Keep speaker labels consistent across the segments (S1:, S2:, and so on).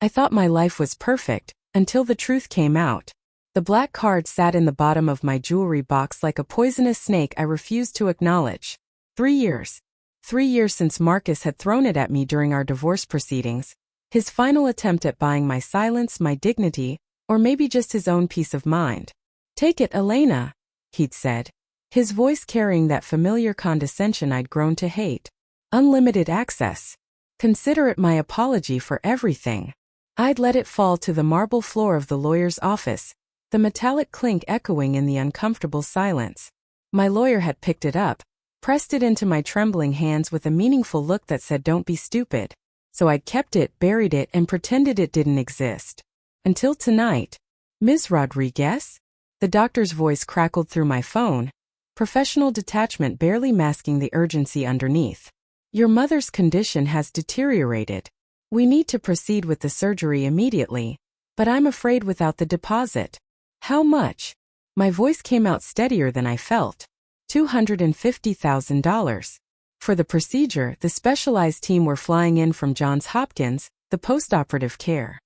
S1: I thought my life was perfect, until the truth came out. The black card sat in the bottom of my jewelry box like a poisonous snake I refused to acknowledge. 3 years. 3 years since Marcus had thrown it at me during our divorce proceedings. His final attempt at buying my silence, my dignity, or maybe just his own peace of mind. "Take it, Elena," he'd said, his voice carrying that familiar condescension I'd grown to hate. "Unlimited access. Consider it my apology for everything." I'd let it fall to the marble floor of the lawyer's office, the metallic clink echoing in the uncomfortable silence. My lawyer had picked it up, pressed it into my trembling hands with a meaningful look that said, "Don't be stupid." So I'd kept it, buried it, and pretended it didn't exist. Until tonight. "Ms. Rodriguez?" The doctor's voice crackled through my phone, professional detachment barely masking the urgency underneath. "Your mother's condition has deteriorated. We need to proceed with the surgery immediately, but I'm afraid without the deposit." "How much?" My voice came out steadier than I felt. $250,000. For the procedure, the specialized team were flying in from Johns Hopkins, the postoperative care.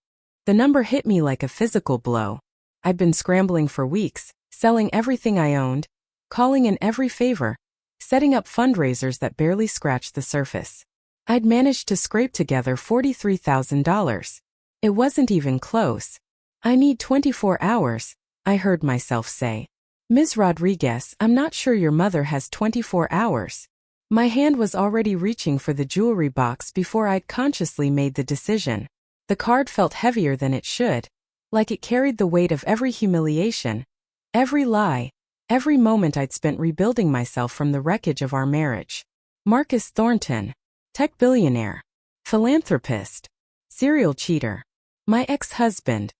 S1: The number hit me like a physical blow. I'd been scrambling for weeks, selling everything I owned, calling in every favor, setting up fundraisers that barely scratched the surface. I'd managed to scrape together $43,000. It wasn't even close. "I need 24 hours, I heard myself say. "Ms. Rodriguez, I'm not sure your mother has 24 hours. My hand was already reaching for the jewelry box before I'd consciously made the decision. The card felt heavier than it should, like it carried the weight of every humiliation, every lie, every moment I'd spent rebuilding myself from the wreckage of our marriage. Marcus Thornton, tech billionaire, philanthropist, serial cheater, my ex-husband.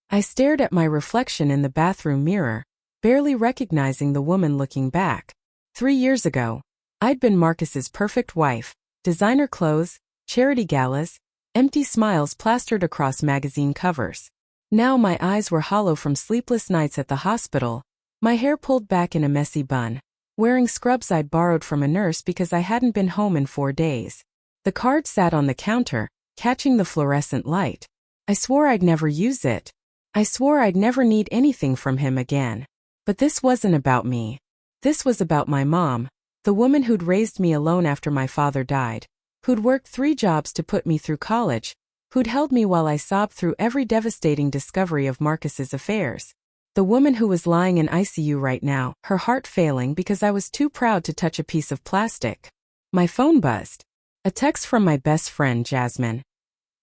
S1: I stared at my reflection in the bathroom mirror, barely recognizing the woman looking back. 3 years ago, I'd been Marcus's perfect wife, designer clothes, charity galas, empty smiles plastered across magazine covers. Now my eyes were hollow from sleepless nights at the hospital, my hair pulled back in a messy bun, wearing scrubs I'd borrowed from a nurse because I hadn't been home in 4 days. The card sat on the counter, catching the fluorescent light. I swore I'd never use it. I swore I'd never need anything from him again. But this wasn't about me. This was about my mom, the woman who'd raised me alone after my father died, who'd worked 3 jobs to put me through college, who'd held me while I sobbed through every devastating discovery of Marcus's affairs. The woman who was lying in ICU right now, her heart failing because I was too proud to touch a piece of plastic. My phone buzzed. A text from my best friend, Jasmine.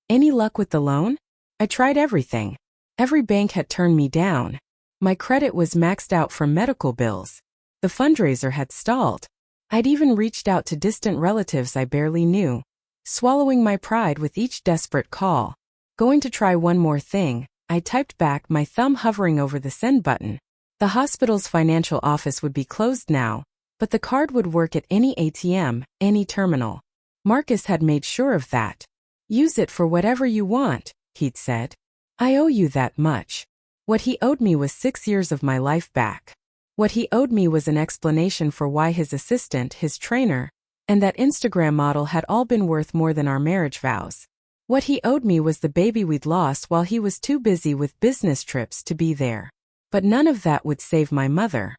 S1: "Any luck with the loan? I tried everything. Every bank had turned me down. My credit was maxed out from medical bills. The fundraiser had stalled. I'd even reached out to distant relatives I barely knew, swallowing my pride with each desperate call. Going to try one more thing," I typed back, my thumb hovering over the send button. The hospital's financial office would be closed now, but the card would work at any ATM, any terminal. Marcus had made sure of that. "Use it for whatever you want," he'd said. "I owe you that much." What he owed me was 6 years of my life back. What he owed me was an explanation for why his assistant, his trainer, and that Instagram model had all been worth more than our marriage vows. What he owed me was the baby we'd lost while he was too busy with business trips to be there. But none of that would save my mother.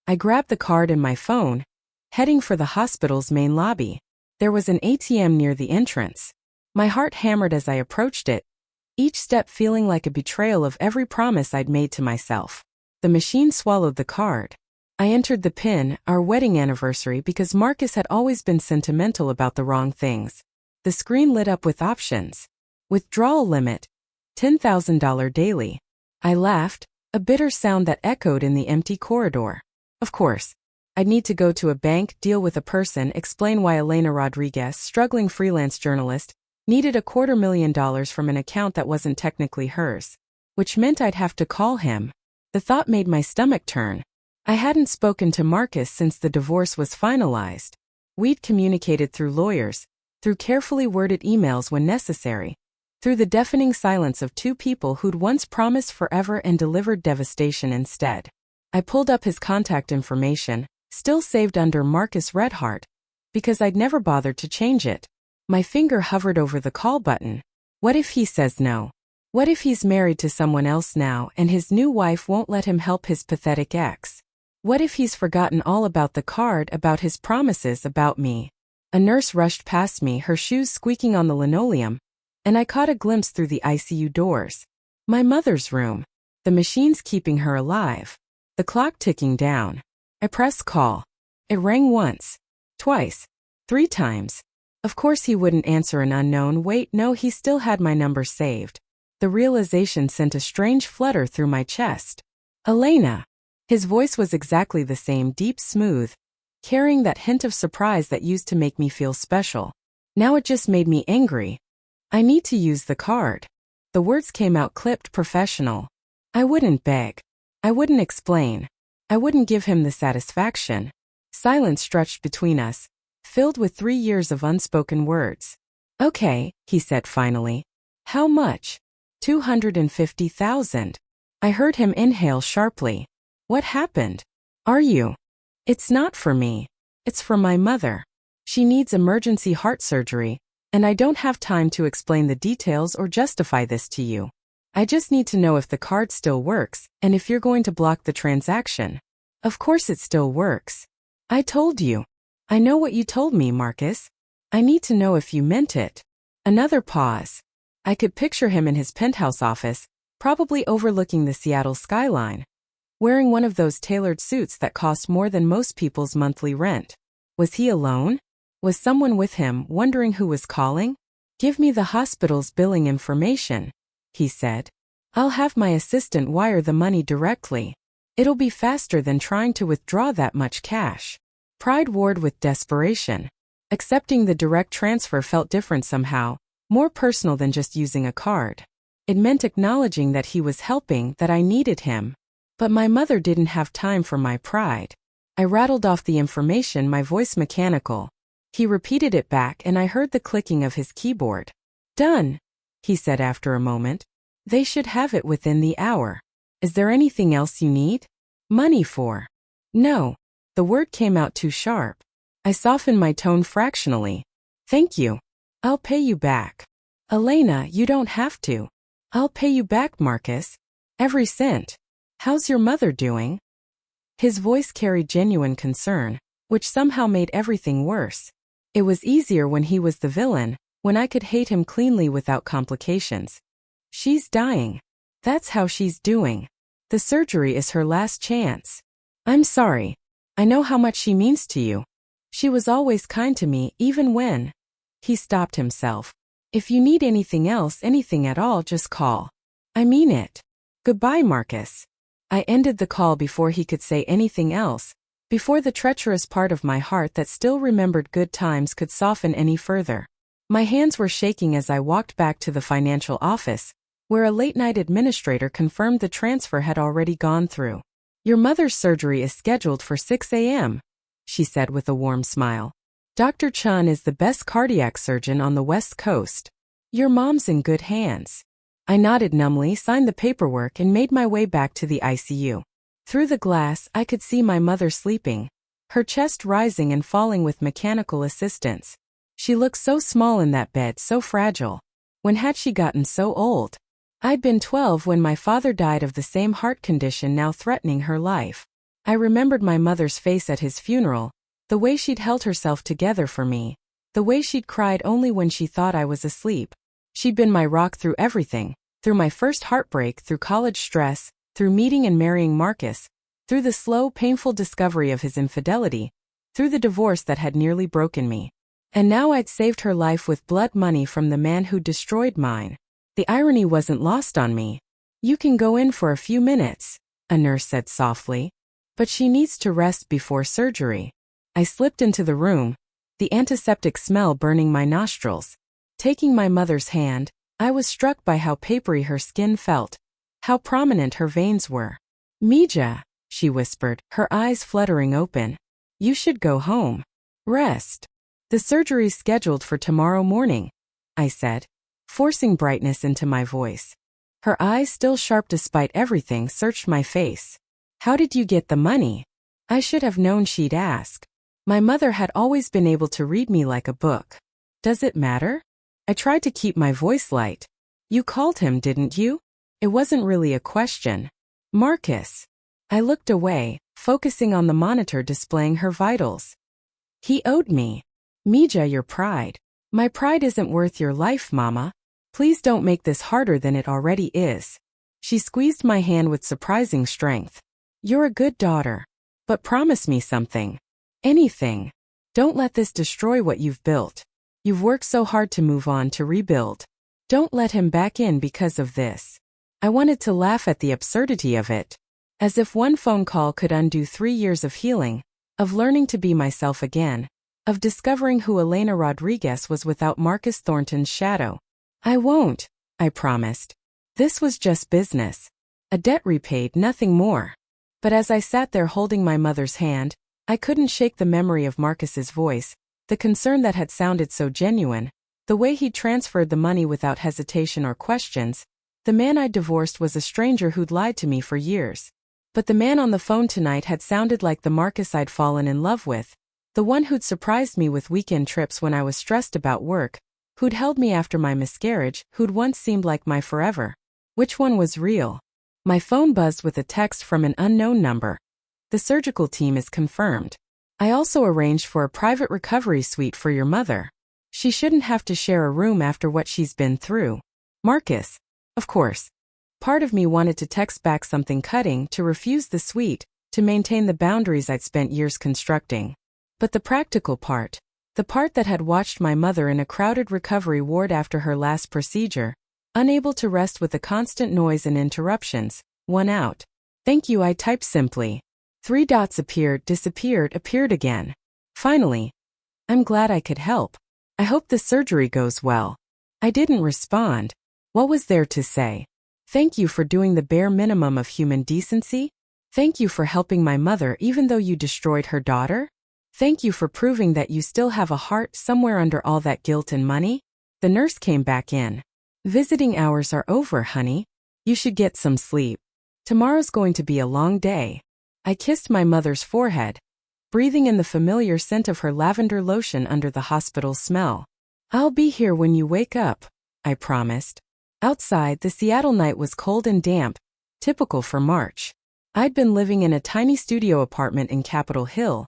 S1: I grabbed the card and my phone, heading for the hospital's main lobby. There was an ATM near the entrance. My heart hammered as I approached it, each step feeling like a betrayal of every promise I'd made to myself. The machine swallowed the card. I entered the PIN, our wedding anniversary, because Marcus had always been sentimental about the wrong things. The screen lit up with options. Withdrawal limit, $10,000 daily. I laughed, a bitter sound that echoed in the empty corridor. Of course, I'd need to go to a bank, deal with a person, explain why Elena Rodriguez, struggling freelance journalist, needed $250,000 from an account that wasn't technically hers. Which meant I'd have to call him. The thought made my stomach turn. I hadn't spoken to Marcus since the divorce was finalized. We'd communicated through lawyers, through carefully worded emails when necessary, through the deafening silence of 2 people who'd once promised forever and delivered devastation instead. I pulled up his contact information, still saved under Marcus Redhart, because I'd never bothered to change it. My finger hovered over the call button. What if he says no? What if he's married to someone else now and his new wife won't let him help his pathetic ex? What if he's forgotten all about the card, about his promises, about me? A nurse rushed past me, her shoes squeaking on the linoleum, and I caught a glimpse through the ICU doors. My mother's room. The machines keeping her alive. The clock ticking down. I pressed call. It rang once. Twice. 3 times. Of course he wouldn't answer an unknown. Wait, no, he still had my number saved. The realization sent a strange flutter through my chest. Elena. His voice was exactly the same, deep, smooth, carrying that hint of surprise that used to make me feel special. Now it just made me angry. I need to use the card. The words came out clipped, professional. I wouldn't beg. I wouldn't explain. I wouldn't give him the satisfaction. Silence stretched between us, filled with 3 years of unspoken words. Okay, he said finally. How much? 250,000. I heard him inhale sharply. What happened? Are you? It's not for me. It's for my mother. She needs emergency heart surgery, and I don't have time to explain the details or justify this to you. I just need to know if the card still works, and if you're going to block the transaction. Of course it still works. I told you. I know what you told me, Marcus. I need to know if you meant it. Another pause. I could picture him in his penthouse office, probably overlooking the Seattle skyline, wearing one of those tailored suits that cost more than most people's monthly rent. Was he alone? Was someone with him, wondering who was calling? Give me the hospital's billing information, he said. I'll have my assistant wire the money directly. It'll be faster than trying to withdraw that much cash. Pride warred with desperation. Accepting the direct transfer felt different somehow, more personal than just using a card. It meant acknowledging that he was helping, that I needed him. But my mother didn't have time for my pride. I rattled off the information, my voice mechanical. He repeated it back and I heard the clicking of his keyboard. Done, he said after a moment. They should have it within the hour. Is there anything else you need? Money for? No. The word came out too sharp. I softened my tone fractionally. Thank you. I'll pay you back. Elena, you don't have to. I'll pay you back, Marcus. Every cent. How's your mother doing? His voice carried genuine concern, which somehow made everything worse. It was easier when he was the villain, when I could hate him cleanly without complications. She's dying. That's how she's doing. The surgery is her last chance. I'm sorry. I know how much she means to you. She was always kind to me, even when... He stopped himself. If you need anything else, anything at all, just call. I mean it. Goodbye, Marcus. I ended the call before he could say anything else, before the treacherous part of my heart that still remembered good times could soften any further. My hands were shaking as I walked back to the financial office, where a late-night administrator confirmed the transfer had already gone through. Your mother's surgery is scheduled for 6 a.m., she said with a warm smile. Dr. Chun is the best cardiac surgeon on the West Coast. Your mom's in good hands. I nodded numbly, signed the paperwork, and made my way back to the ICU. Through the glass, I could see my mother sleeping, her chest rising and falling with mechanical assistance. She looked so small in that bed, so fragile. When had she gotten so old? I'd been 12 when my father died of the same heart condition now threatening her life. I remembered my mother's face at his funeral, the way she'd held herself together for me, the way she'd cried only when she thought I was asleep. She'd been my rock through everything, through my first heartbreak, through college stress, through meeting and marrying Marcus, through the slow, painful discovery of his infidelity, through the divorce that had nearly broken me. And now I'd saved her life with blood money from the man who destroyed mine. The irony wasn't lost on me. You can go in for a few minutes, a nurse said softly. But she needs to rest before surgery. I slipped into the room, the antiseptic smell burning my nostrils. Taking my mother's hand, I was struck by how papery her skin felt, how prominent her veins were. Mija, she whispered, her eyes fluttering open. You should go home. Rest. The surgery's scheduled for tomorrow morning, I said, forcing brightness into my voice. Her eyes, still sharp despite everything, searched my face. How did you get the money? I should have known she'd ask. My mother had always been able to read me like a book. Does it matter? I tried to keep my voice light. You called him, didn't you? It wasn't really a question. Marcus. I looked away, focusing on the monitor displaying her vitals. He owed me. Mija, your pride. My pride isn't worth your life, Mama. Please don't make this harder than it already is. She squeezed my hand with surprising strength. You're a good daughter. But promise me something. Anything. Don't let this destroy what you've built. You've worked so hard to move on, to rebuild. Don't let him back in because of this. I wanted to laugh at the absurdity of it. As if one phone call could undo 3 years of healing, of learning to be myself again, of discovering who Elena Rodriguez was without Marcus Thornton's shadow. I won't, I promised. This was just business. A debt repaid, nothing more. But as I sat there holding my mother's hand, I couldn't shake the memory of Marcus's voice, the concern that had sounded so genuine, the way he transferred the money without hesitation or questions. The man I'd divorced was a stranger who'd lied to me for years. But the man on the phone tonight had sounded like the Marcus I'd fallen in love with, the one who'd surprised me with weekend trips when I was stressed about work, who'd held me after my miscarriage, who'd once seemed like my forever. Which one was real? My phone buzzed with a text from an unknown number. The surgical team is confirmed. I also arranged for a private recovery suite for your mother. She shouldn't have to share a room after what she's been through. Marcus. Of course. Part of me wanted to text back something cutting, to refuse the suite, to maintain the boundaries I'd spent years constructing. But the practical part, the part that had watched my mother in a crowded recovery ward after her last procedure, unable to rest with the constant noise and interruptions, won out. Thank you, I typed simply. 3 dots appeared, disappeared, appeared again. Finally. I'm glad I could help. I hope the surgery goes well. I didn't respond. What was there to say? Thank you for doing the bare minimum of human decency? Thank you for helping my mother even though you destroyed her daughter? Thank you for proving that you still have a heart somewhere under all that guilt and money? The nurse came back in. Visiting hours are over, honey. You should get some sleep. Tomorrow's going to be a long day. I kissed my mother's forehead, breathing in the familiar scent of her lavender lotion under the hospital smell. I'll be here when you wake up, I promised. Outside, the Seattle night was cold and damp, typical for March. I'd been living in a tiny studio apartment in Capitol Hill,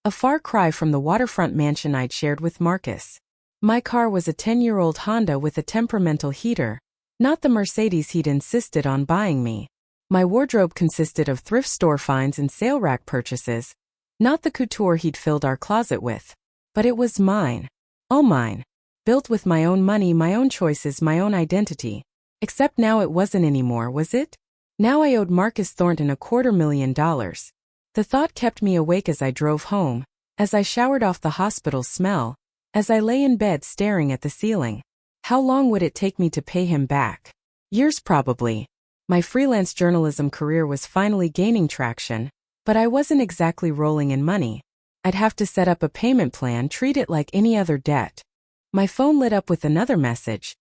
S1: a far cry from the waterfront mansion I'd shared with Marcus. My car was a 10-year-old Honda with a temperamental heater, not the Mercedes he'd insisted on buying me. My wardrobe consisted of thrift store finds and sale rack purchases, not the couture he'd filled our closet with. But it was mine. All mine. Built with my own money, my own choices, my own identity. Except now it wasn't anymore, was it? Now I owed Marcus Thornton $250,000. The thought kept me awake as I drove home, as I showered off the hospital smell, as I lay in bed staring at the ceiling. How long would it take me to pay him back? Years probably. My freelance journalism career was finally gaining traction, but I wasn't exactly rolling in money. I'd have to set up a payment plan, treat it like any other debt. My phone lit up with another message.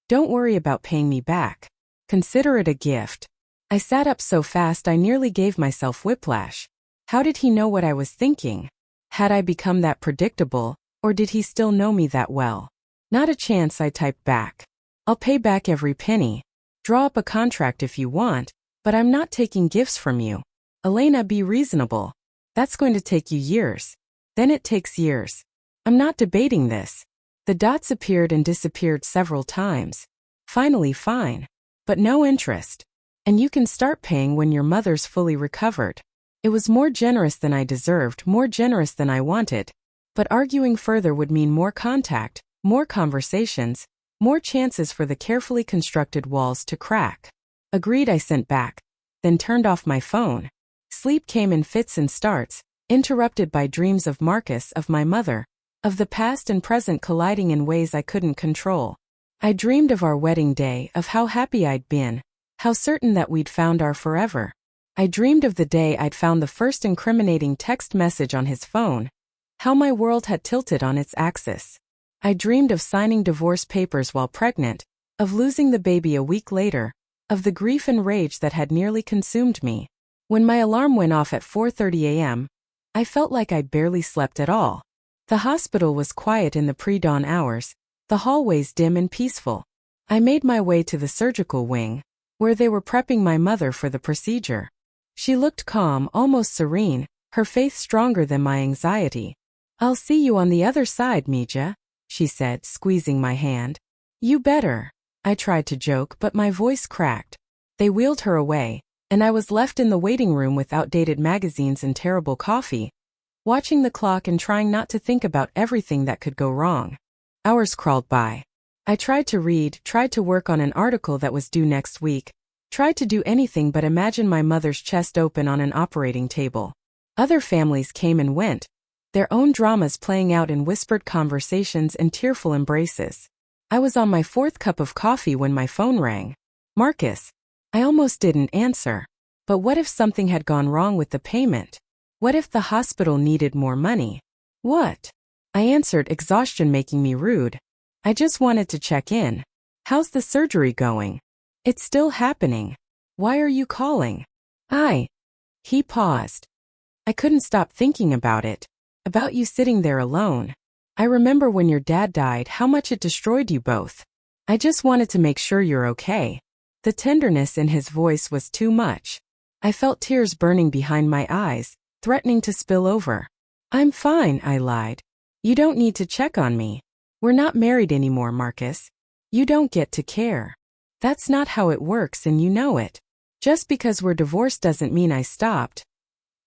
S1: Don't worry about paying me back. Consider it a gift. I sat up so fast I nearly gave myself whiplash. How did he know what I was thinking? Had I become that predictable, or did he still know me that well? Not a chance, I typed back. I'll pay back every penny. Draw up a contract if you want, but I'm not taking gifts from you. Elena, be reasonable. That's going to take you years. Then it takes years. I'm not debating this. The dots appeared and disappeared several times. Finally, fine. But no interest. And you can start paying when your mother's fully recovered. It was more generous than I deserved, more generous than I wanted. But arguing further would mean more contact, more conversations, more chances for the carefully constructed walls to crack. Agreed, I sent back. Then turned off my phone. Sleep came in fits and starts, interrupted by dreams of Marcus, of my mother, of the past and present colliding in ways I couldn't control. I dreamed of our wedding day, of how happy I'd been, how certain that we'd found our forever. I dreamed of the day I'd found the first incriminating text message on his phone, how my world had tilted on its axis. I dreamed of signing divorce papers while pregnant, of losing the baby a week later, of the grief and rage that had nearly consumed me. When my alarm went off at 4:30 a.m., I felt like I barely slept at all. The hospital was quiet in the pre-dawn hours, the hallways dim and peaceful. I made my way to the surgical wing, where they were prepping my mother for the procedure. She looked calm, almost serene, her faith stronger than my anxiety. "I'll see you on the other side, Mija," she said, squeezing my hand. "You better." I tried to joke, but my voice cracked. They wheeled her away, and I was left in the waiting room with outdated magazines and terrible coffee, watching the clock and trying not to think about everything that could go wrong. Hours crawled by. I tried to read, tried to work on an article that was due next week, tried to do anything but imagine my mother's chest open on an operating table. Other families came and went, their own dramas playing out in whispered conversations and tearful embraces. I was on my 4th cup of coffee when my phone rang. "Marcus." I almost didn't answer. But what if something had gone wrong with the payment? What if the hospital needed more money? What? I answered, exhaustion making me rude. "I just wanted to check in. How's the surgery going?" "It's still happening." "Why are you calling?" He paused. "I couldn't stop thinking about it. About you sitting there alone. I remember when your dad died, how much it destroyed you both. I just wanted to make sure you're okay." The tenderness in his voice was too much. I felt tears burning behind my eyes, threatening to spill over. "I'm fine," I lied. "You don't need to check on me. We're not married anymore, Marcus. You don't get to care. That's not how it works and you know it. Just because we're divorced doesn't mean I stopped."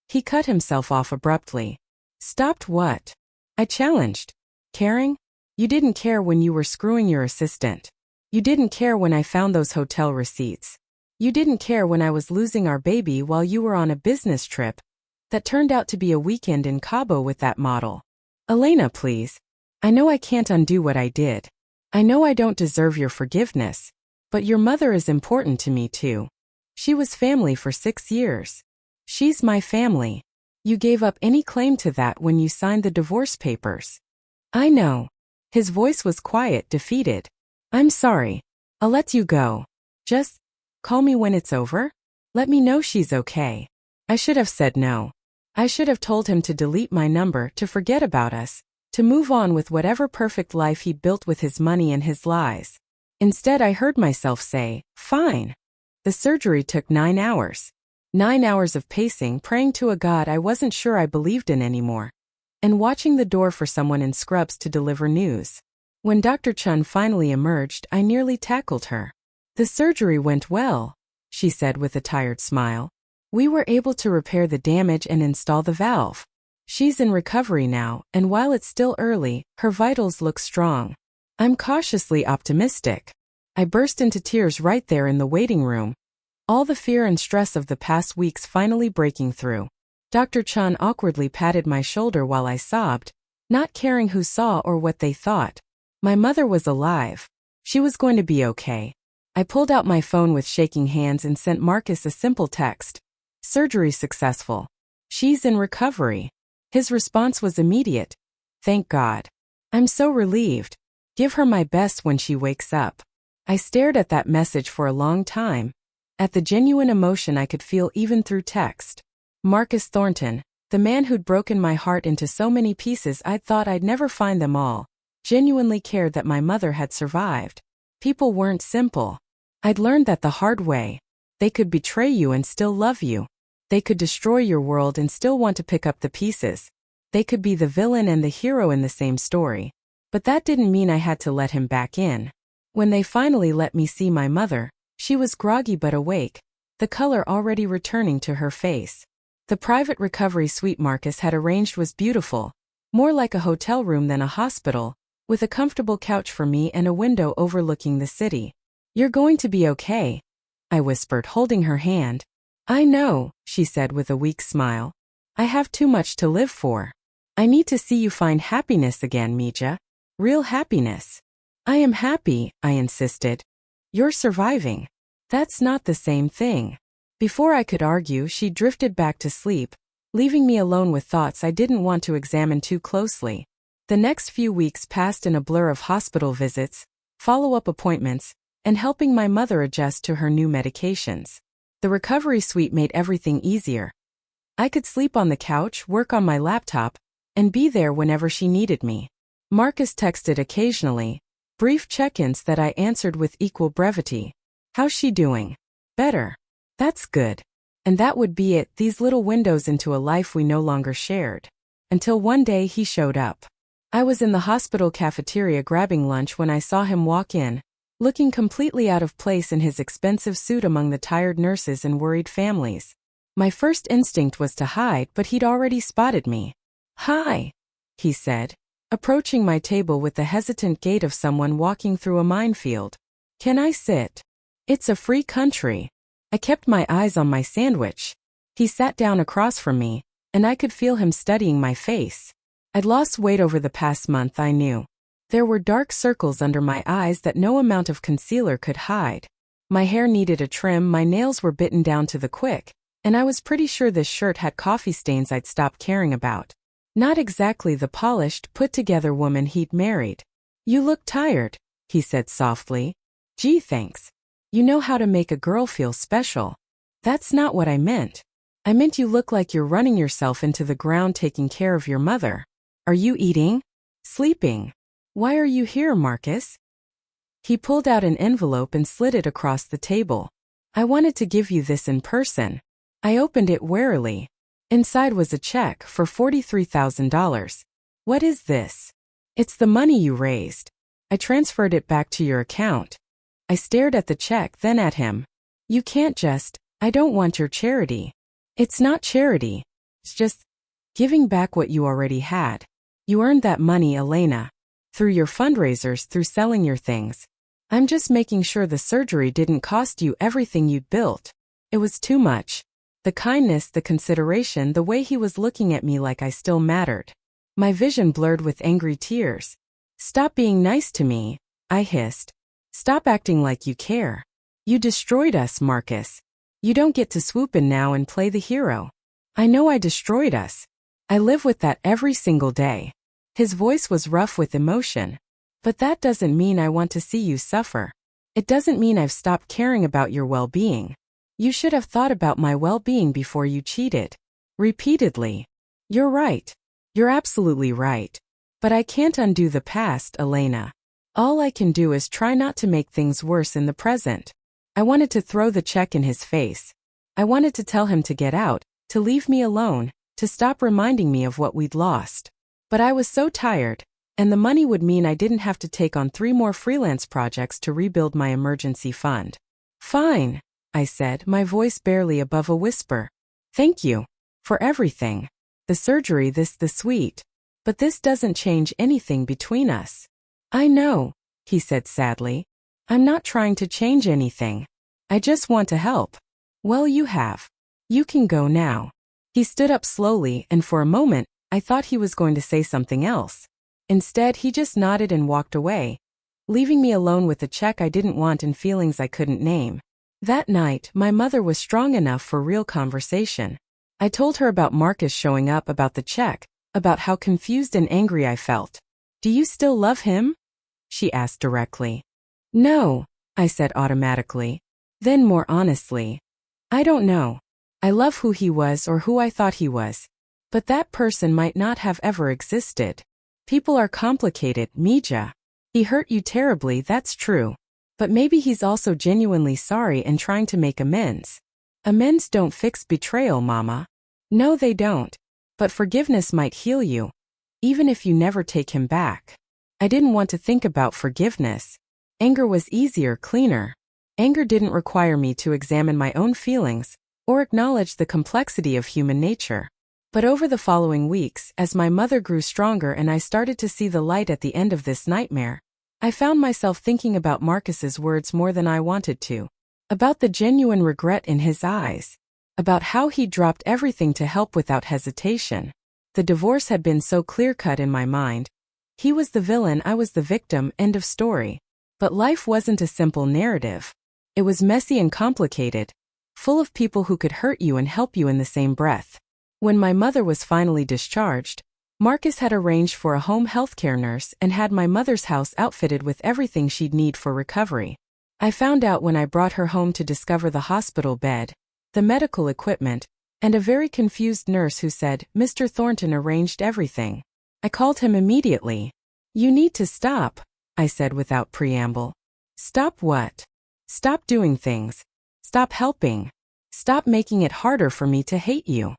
S1: He cut himself off abruptly. "Stopped what?" I challenged. "Caring? You didn't care when you were screwing your assistant. You didn't care when I found those hotel receipts. You didn't care when I was losing our baby while you were on a business trip that turned out to be a weekend in Cabo with that model. Elena, please. I know I can't undo what I did. I know I don't deserve your forgiveness, but your mother is important to me too. She was family for 6 years. She's my family. You gave up any claim to that when you signed the divorce papers." "I know." His voice was quiet, defeated. "I'm sorry. I'll let you go. Just call me when it's over. Let me know she's okay." I should have said no. I should have told him to delete my number, to forget about us, to move on with whatever perfect life he built with his money and his lies. Instead, I heard myself say, "Fine." The surgery took 9 hours. 9 hours of pacing, praying to a God I wasn't sure I believed in anymore, and watching the door for someone in scrubs to deliver news. When Dr. Chun finally emerged, I nearly tackled her. "The surgery went well," she said with a tired smile. "We were able to repair the damage and install the valve. She's in recovery now, and while it's still early, her vitals look strong. I'm cautiously optimistic." I burst into tears right there in the waiting room, all the fear and stress of the past weeks finally breaking through. Dr. Chun awkwardly patted my shoulder while I sobbed, not caring who saw or what they thought. My mother was alive. She was going to be okay. I pulled out my phone with shaking hands and sent Marcus a simple text. "Surgery successful. She's in recovery." His response was immediate. "Thank God. I'm so relieved. Give her my best when she wakes up." I stared at that message for a long time, at the genuine emotion I could feel even through text. Marcus Thornton, the man who'd broken my heart into so many pieces I'd thought I'd never find them all, genuinely cared that my mother had survived. People weren't simple. I'd learned that the hard way. They could betray you and still love you. They could destroy your world and still want to pick up the pieces. They could be the villain and the hero in the same story. But that didn't mean I had to let him back in. When they finally let me see my mother, she was groggy but awake, the color already returning to her face. The private recovery suite Marcus had arranged was beautiful, more like a hotel room than a hospital, with a comfortable couch for me and a window overlooking the city. "You're going to be okay," I whispered, holding her hand. "I know," she said with a weak smile. "I have too much to live for. I need to see you find happiness again, Mija. Real happiness." "I am happy," I insisted. "You're surviving. That's not the same thing." Before I could argue, she drifted back to sleep, leaving me alone with thoughts I didn't want to examine too closely. The next few weeks passed in a blur of hospital visits, follow-up appointments, and helping my mother adjust to her new medications. The recovery suite made everything easier. I could sleep on the couch, work on my laptop, and be there whenever she needed me. Marcus texted occasionally, Brief check-ins that I answered with equal brevity. How's she doing? Better. That's good. And that would be it, these little windows into a life we no longer shared. Until one day he showed up. I was in the hospital cafeteria grabbing lunch when I saw him walk in, looking completely out of place in his expensive suit among the tired nurses and worried families. My first instinct was to hide, but he'd already spotted me. "Hi," he said, approaching my table with the hesitant gait of someone walking through a minefield. "Can I sit? It's a free country." I kept my eyes on my sandwich. He sat down across from me, and I could feel him studying my face. I'd lost weight over the past month, I knew. There were dark circles under my eyes that no amount of concealer could hide. My hair needed a trim, my nails were bitten down to the quick, and I was pretty sure this shirt had coffee stains I'd stopped caring about. Not exactly the polished, put-together woman he'd married. "You look tired," he said softly. "Gee, thanks. You know how to make a girl feel special." "That's not what I meant. I meant you look like you're running yourself into the ground taking care of your mother. Are you eating? Sleeping? Why are you here, Marcus?" He pulled out an envelope and slid it across the table. "I wanted to give you this in person." I opened it warily. Inside was a check for $43,000. "What is this?" "It's the money you raised. I transferred it back to your account." I stared at the check, then at him. "You can't just, I don't want your charity." "It's not charity. It's just giving back what you already had. You earned that money, Elena. Through your fundraisers, through selling your things. I'm just making sure the surgery didn't cost you everything you'd built." It was too much. The kindness, the consideration, the way he was looking at me like I still mattered. My vision blurred with angry tears. "Stop being nice to me," I hissed. "Stop acting like you care. You destroyed us, Marcus. You don't get to swoop in now and play the hero." "I know I destroyed us. I live with that every single day." His voice was rough with emotion. "But that doesn't mean I want to see you suffer. It doesn't mean I've stopped caring about your well-being. You should have thought about my well-being before you cheated." Repeatedly. "You're right. You're absolutely right. But I can't undo the past, Elena. All I can do is try not to make things worse in the present." I wanted to throw the check in his face. I wanted to tell him to get out, to leave me alone, to stop reminding me of what we'd lost. But I was so tired, and the money would mean I didn't have to take on 3 more freelance projects to rebuild my emergency fund. "Fine," I said, my voice barely above a whisper. "Thank you. For everything. The surgery, the suite. But this doesn't change anything between us." "I know," he said sadly. "I'm not trying to change anything. I just want to help." "Well, you have. You can go now." He stood up slowly, and for a moment, I thought he was going to say something else. Instead, he just nodded and walked away, leaving me alone with a check I didn't want and feelings I couldn't name. That night, my mother was strong enough for real conversation. I told her about Marcus showing up, about the check, about how confused and angry I felt. "Do you still love him?" she asked directly. "No," I said automatically. Then more honestly, "I don't know. I love who he was or who I thought he was. But that person might not have ever existed. People are complicated, Mija. He hurt you terribly, that's true. But maybe he's also genuinely sorry and trying to make amends. Amends don't fix betrayal, Mama. No, they don't. But forgiveness might heal you, even if you never take him back." I didn't want to think about forgiveness. Anger was easier, cleaner. Anger didn't require me to examine my own feelings or acknowledge the complexity of human nature. But over the following weeks, as my mother grew stronger and I started to see the light at the end of this nightmare, I found myself thinking about Marcus's words more than I wanted to. About the genuine regret in his eyes. About how he dropped everything to help without hesitation. The divorce had been so clear-cut in my mind. He was the villain, I was the victim, end of story. But life wasn't a simple narrative. It was messy and complicated, full of people who could hurt you and help you in the same breath. When my mother was finally discharged, Marcus had arranged for a home healthcare nurse and had my mother's house outfitted with everything she'd need for recovery. I found out when I brought her home to discover the hospital bed, the medical equipment, and a very confused nurse who said, "Mr. Thornton arranged everything." I called him immediately. "You need to stop," I said without preamble. Stop what? Stop doing things. Stop helping. Stop making it harder for me to hate you.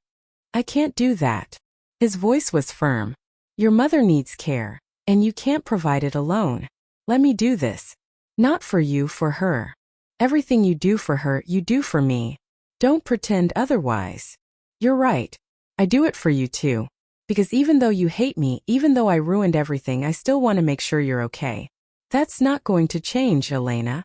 S1: I can't do that. His voice was firm. Your mother needs care, and you can't provide it alone. Let me do this. Not for you, for her. Everything you do for her, you do for me. Don't pretend otherwise. You're right. I do it for you too. Because even though you hate me, even though I ruined everything, I still want to make sure you're okay. That's not going to change, Elena.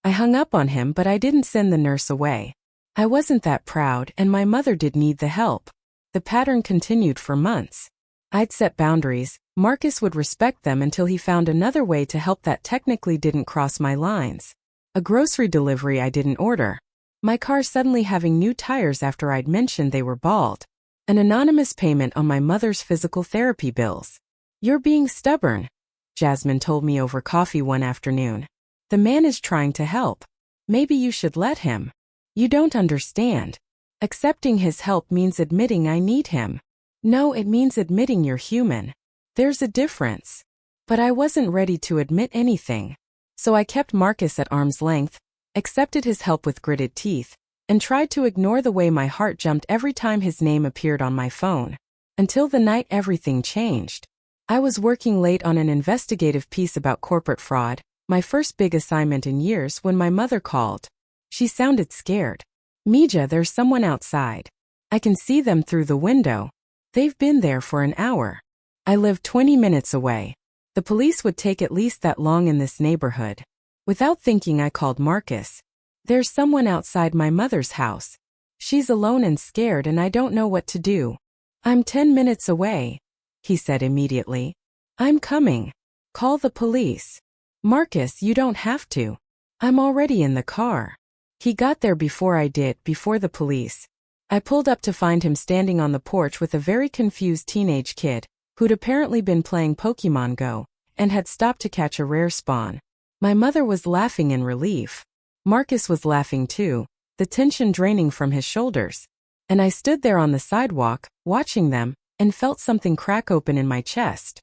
S1: I hung up on him, but I didn't send the nurse away. I wasn't that proud, and my mother did need the help. The pattern continued for months. I'd set boundaries. Marcus would respect them until he found another way to help that technically didn't cross my lines. A grocery delivery I didn't order. My car suddenly having new tires after I'd mentioned they were bald. An anonymous payment on my mother's physical therapy bills. You're being stubborn, Jasmine told me over coffee one afternoon. The man is trying to help. Maybe you should let him. You don't understand. Accepting his help means admitting I need him. No, it means admitting you're human. There's a difference. But I wasn't ready to admit anything. So I kept Marcus at arm's length, accepted his help with gritted teeth, and tried to ignore the way my heart jumped every time his name appeared on my phone. Until the night everything changed. I was working late on an investigative piece about corporate fraud, my first big assignment in years, when my mother called. She sounded scared. Mija, there's someone outside. I can see them through the window. They've been there for an hour. I live 20 minutes away. The police would take at least that long in this neighborhood. Without thinking, I called Marcus. There's someone outside my mother's house. She's alone and scared, and I don't know what to do. I'm 10 minutes away, he said immediately. I'm coming. Call the police. Marcus, you don't have to. I'm already in the car. He got there before I did, before the police. I pulled up to find him standing on the porch with a very confused teenage kid, who'd apparently been playing Pokemon Go, and had stopped to catch a rare spawn. My mother was laughing in relief. Marcus was laughing too, the tension draining from his shoulders. And I stood there on the sidewalk, watching them, and felt something crack open in my chest.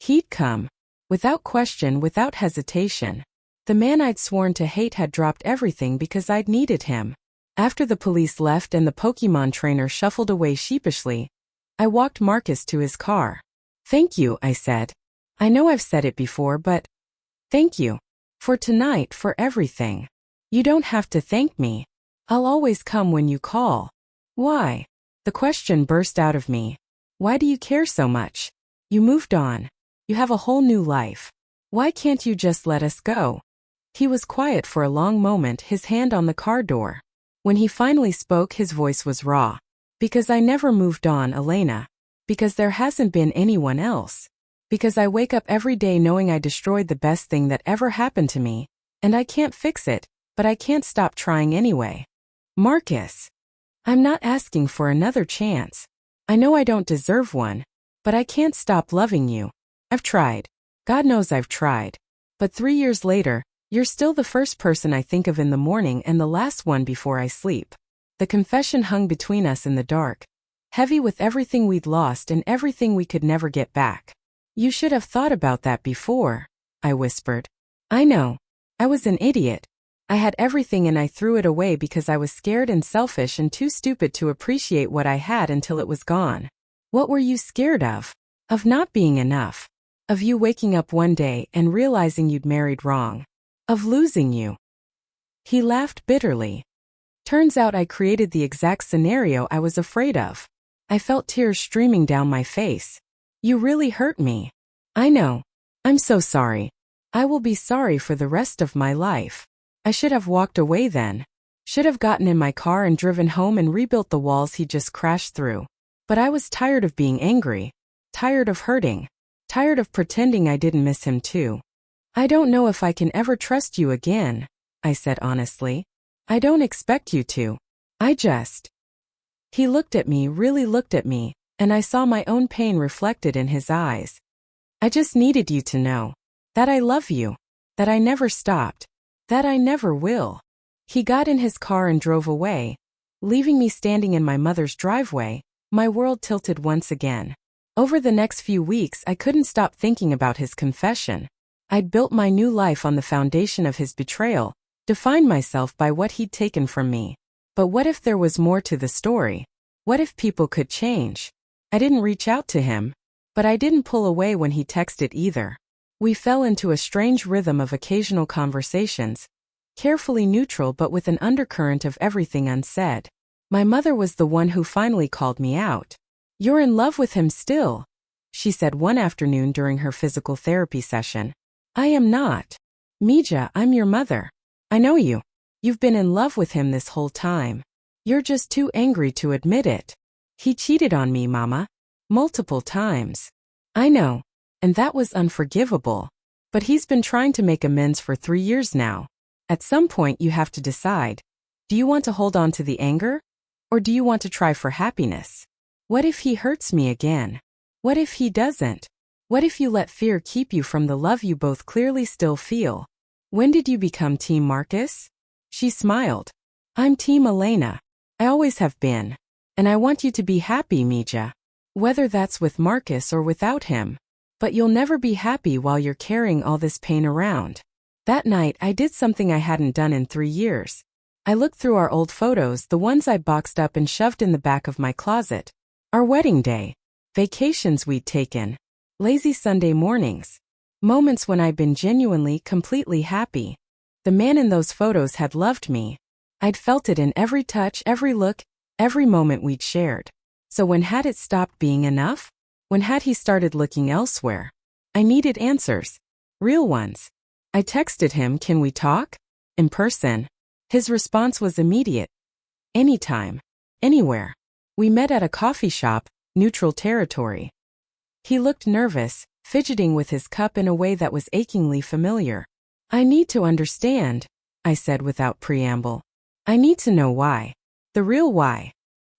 S1: He'd come. Without question, without hesitation. The man I'd sworn to hate had dropped everything because I'd needed him. After the police left and the Pokemon trainer shuffled away sheepishly, I walked Marcus to his car. Thank you, I said. I know I've said it before, but thank you. For tonight, for everything. You don't have to thank me. I'll always come when you call. Why? The question burst out of me. Why do you care so much? You moved on. You have a whole new life. Why can't you just let us go? He was quiet for a long moment, his hand on the car door. When he finally spoke, his voice was raw. Because I never moved on, Elena. Because there hasn't been anyone else. Because I wake up every day knowing I destroyed the best thing that ever happened to me. And I can't fix it, but I can't stop trying anyway. Marcus. I'm not asking for another chance. I know I don't deserve one. But I can't stop loving you. I've tried. God knows I've tried. But 3 years later, you're still the first person I think of in the morning and the last one before I sleep. The confession hung between us in the dark, heavy with everything we'd lost and everything we could never get back. You should have thought about that before, I whispered. I know. I was an idiot. I had everything and I threw it away because I was scared and selfish and too stupid to appreciate what I had until it was gone. What were you scared of? Of not being enough. Of you waking up one day and realizing you'd married wrong. Of losing you. He laughed bitterly. Turns out I created the exact scenario I was afraid of. I felt tears streaming down my face. You really hurt me. I know. I'm so sorry. I will be sorry for the rest of my life. I should have walked away then. Should have gotten in my car and driven home and rebuilt the walls he just crashed through. But I was tired of being angry. Tired of hurting. Tired of pretending I didn't miss him too. I don't know if I can ever trust you again, I said honestly. I don't expect you to. I just... He looked at me, really looked at me, and I saw my own pain reflected in his eyes. I just needed you to know that I love you, that I never stopped, that I never will. He got in his car and drove away, leaving me standing in my mother's driveway, my world tilted once again. Over the next few weeks, I couldn't stop thinking about his confession. I'd built my new life on the foundation of his betrayal, defined myself by what he'd taken from me. But what if there was more to the story? What if people could change? I didn't reach out to him, but I didn't pull away when he texted either. We fell into a strange rhythm of occasional conversations, carefully neutral but with an undercurrent of everything unsaid. My mother was the one who finally called me out. "You're in love with him still," she said one afternoon during her physical therapy session. "I am not. Mija, I'm your mother. I know you. You've been in love with him this whole time. You're just too angry to admit it. He cheated on me, Mama. Multiple times. I know. And that was unforgivable. But he's been trying to make amends for 3 years now. At some point you have to decide. Do you want to hold on to the anger? Or do you want to try for happiness? What if he hurts me again? What if he doesn't? What if you let fear keep you from the love you both clearly still feel? When did you become Team Marcus? She smiled. I'm Team Elena. I always have been. And I want you to be happy, Mija. Whether that's with Marcus or without him. But you'll never be happy while you're carrying all this pain around. That night, I did something I hadn't done in 3 years. I looked through our old photos, the ones I boxed up and shoved in the back of my closet. Our wedding day. Vacations we'd taken. Lazy Sunday mornings. Moments when I'd been genuinely, completely happy. The man in those photos had loved me. I'd felt it in every touch, every look, every moment we'd shared. So when had it stopped being enough? When had he started looking elsewhere? I needed answers. Real ones. I texted him, "Can we talk? In person?" His response was immediate. Anytime. Anywhere. We met at a coffee shop, neutral territory. He looked nervous, fidgeting with his cup in a way that was achingly familiar. I need to understand, I said without preamble. I need to know why. The real why.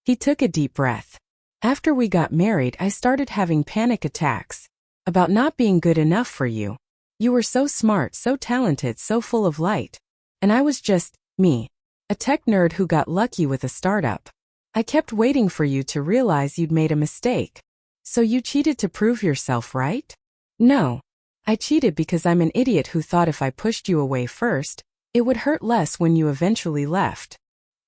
S1: He took a deep breath. After we got married, I started having panic attacks. About not being good enough for you. You were so smart, so talented, so full of light. And I was just, me. A tech nerd who got lucky with a startup. I kept waiting for you to realize you'd made a mistake. So you cheated to prove yourself, right? No. I cheated because I'm an idiot who thought if I pushed you away first, it would hurt less when you eventually left.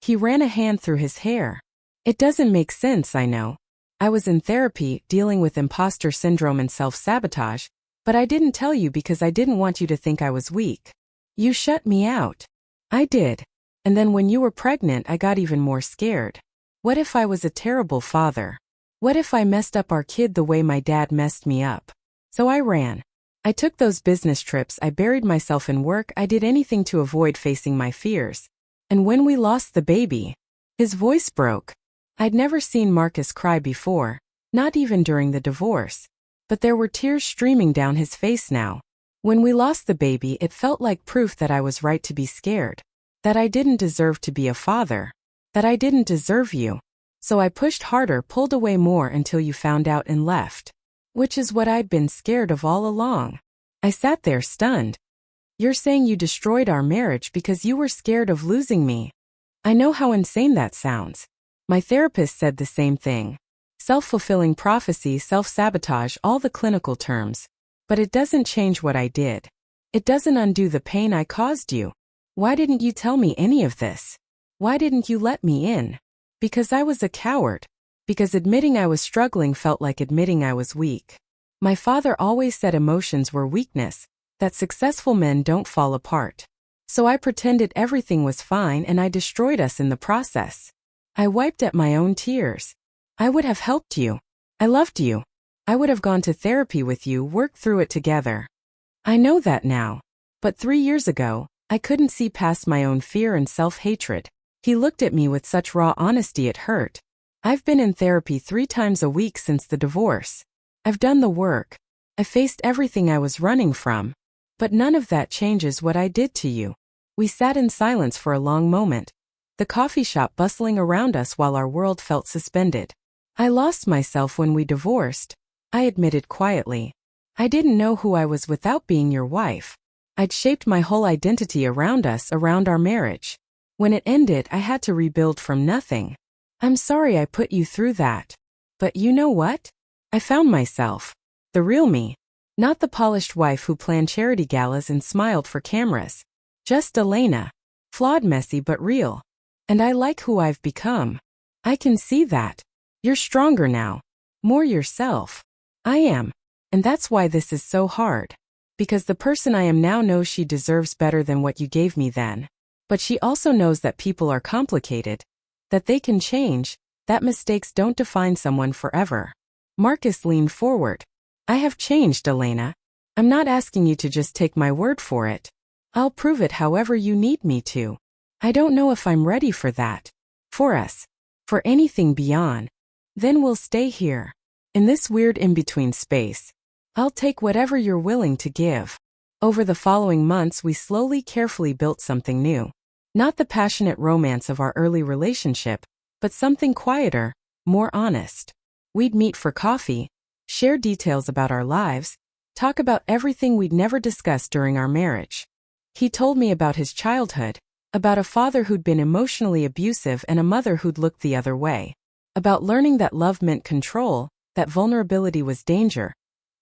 S1: He ran a hand through his hair. It doesn't make sense, I know. I was in therapy, dealing with imposter syndrome and self-sabotage, but I didn't tell you because I didn't want you to think I was weak. You shut me out. I did. And then when you were pregnant, I got even more scared. What if I was a terrible father? What if I messed up our kid the way my dad messed me up? So I ran. I took those business trips, I buried myself in work, I did anything to avoid facing my fears. And when we lost the baby, his voice broke. I'd never seen Marcus cry before, not even during the divorce. But there were tears streaming down his face now. When we lost the baby, it felt like proof that I was right to be scared. That I didn't deserve to be a father. That I didn't deserve you. So I pushed harder, pulled away more until you found out and left. Which is what I'd been scared of all along. I sat there stunned. You're saying you destroyed our marriage because you were scared of losing me. I know how insane that sounds. My therapist said the same thing. Self-fulfilling prophecy, self-sabotage, all the clinical terms. But it doesn't change what I did. It doesn't undo the pain I caused you. Why didn't you tell me any of this? Why didn't you let me in? Because I was a coward. Because admitting I was struggling felt like admitting I was weak. My father always said emotions were weakness, that successful men don't fall apart. So I pretended everything was fine and I destroyed us in the process. I wiped at my own tears. I would have helped you. I loved you. I would have gone to therapy with you, worked through it together. I know that now. But 3 years ago, I couldn't see past my own fear and self-hatred. He looked at me with such raw honesty it hurt. I've been in therapy 3 times a week since the divorce. I've done the work. I faced everything I was running from. But none of that changes what I did to you. We sat in silence for a long moment. The coffee shop bustling around us while our world felt suspended. I lost myself when we divorced, I admitted quietly. I didn't know who I was without being your wife. I'd shaped my whole identity around us, around our marriage. When it ended, I had to rebuild from nothing. I'm sorry I put you through that. But you know what? I found myself. The real me. Not the polished wife who planned charity galas and smiled for cameras. Just Elena. Flawed, messy, but real. And I like who I've become. I can see that. You're stronger now. More yourself. I am. And that's why this is so hard. Because the person I am now knows she deserves better than what you gave me then. But she also knows that people are complicated. That they can change. That mistakes don't define someone forever. Marcus leaned forward. I have changed, Elena. I'm not asking you to just take my word for it. I'll prove it however you need me to. I don't know if I'm ready for that. For us. For anything beyond. Then we'll stay here. In this weird in-between space. I'll take whatever you're willing to give. Over the following months we slowly, carefully built something new. Not the passionate romance of our early relationship, but something quieter, more honest. We'd meet for coffee, share details about our lives, talk about everything we'd never discussed during our marriage. He told me about his childhood, about a father who'd been emotionally abusive and a mother who'd looked the other way, about learning that love meant control, that vulnerability was danger,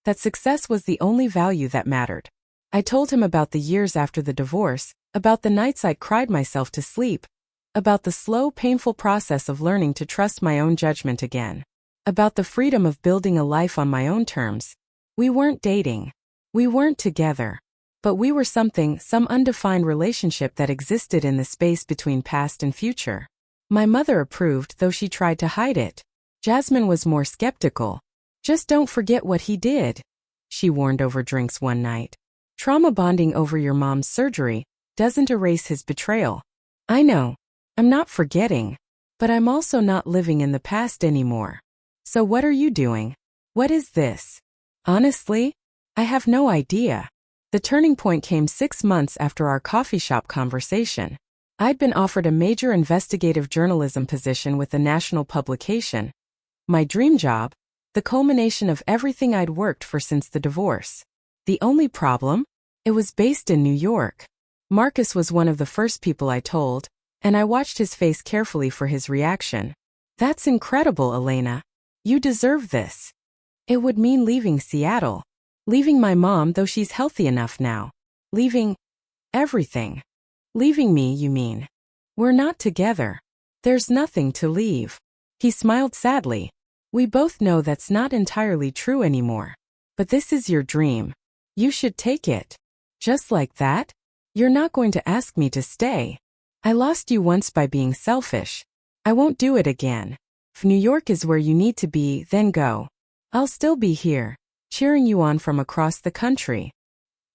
S1: that success was the only value that mattered. I told him about the years after the divorce, about the nights I cried myself to sleep, about the slow, painful process of learning to trust my own judgment again, about the freedom of building a life on my own terms. We weren't dating. We weren't together. But we were something, some undefined relationship that existed in the space between past and future. My mother approved, though she tried to hide it. Jasmine was more skeptical. Just don't forget what he did, she warned over drinks one night. Trauma bonding over your mom's surgery doesn't erase his betrayal. I know. I'm not forgetting. But I'm also not living in the past anymore. So what are you doing? What is this? Honestly, I have no idea. The turning point came 6 months after our coffee shop conversation. I'd been offered a major investigative journalism position with a national publication. My dream job, the culmination of everything I'd worked for since the divorce. The only problem? It was based in New York. Marcus was one of the first people I told, and I watched his face carefully for his reaction. That's incredible, Elena. You deserve this. It would mean leaving Seattle. Leaving my mom, though she's healthy enough now. Leaving everything. Leaving me, you mean? We're not together. There's nothing to leave. He smiled sadly. We both know that's not entirely true anymore. But this is your dream. You should take it. Just like that? You're not going to ask me to stay. I lost you once by being selfish. I won't do it again. If New York is where you need to be, then go. I'll still be here, cheering you on from across the country.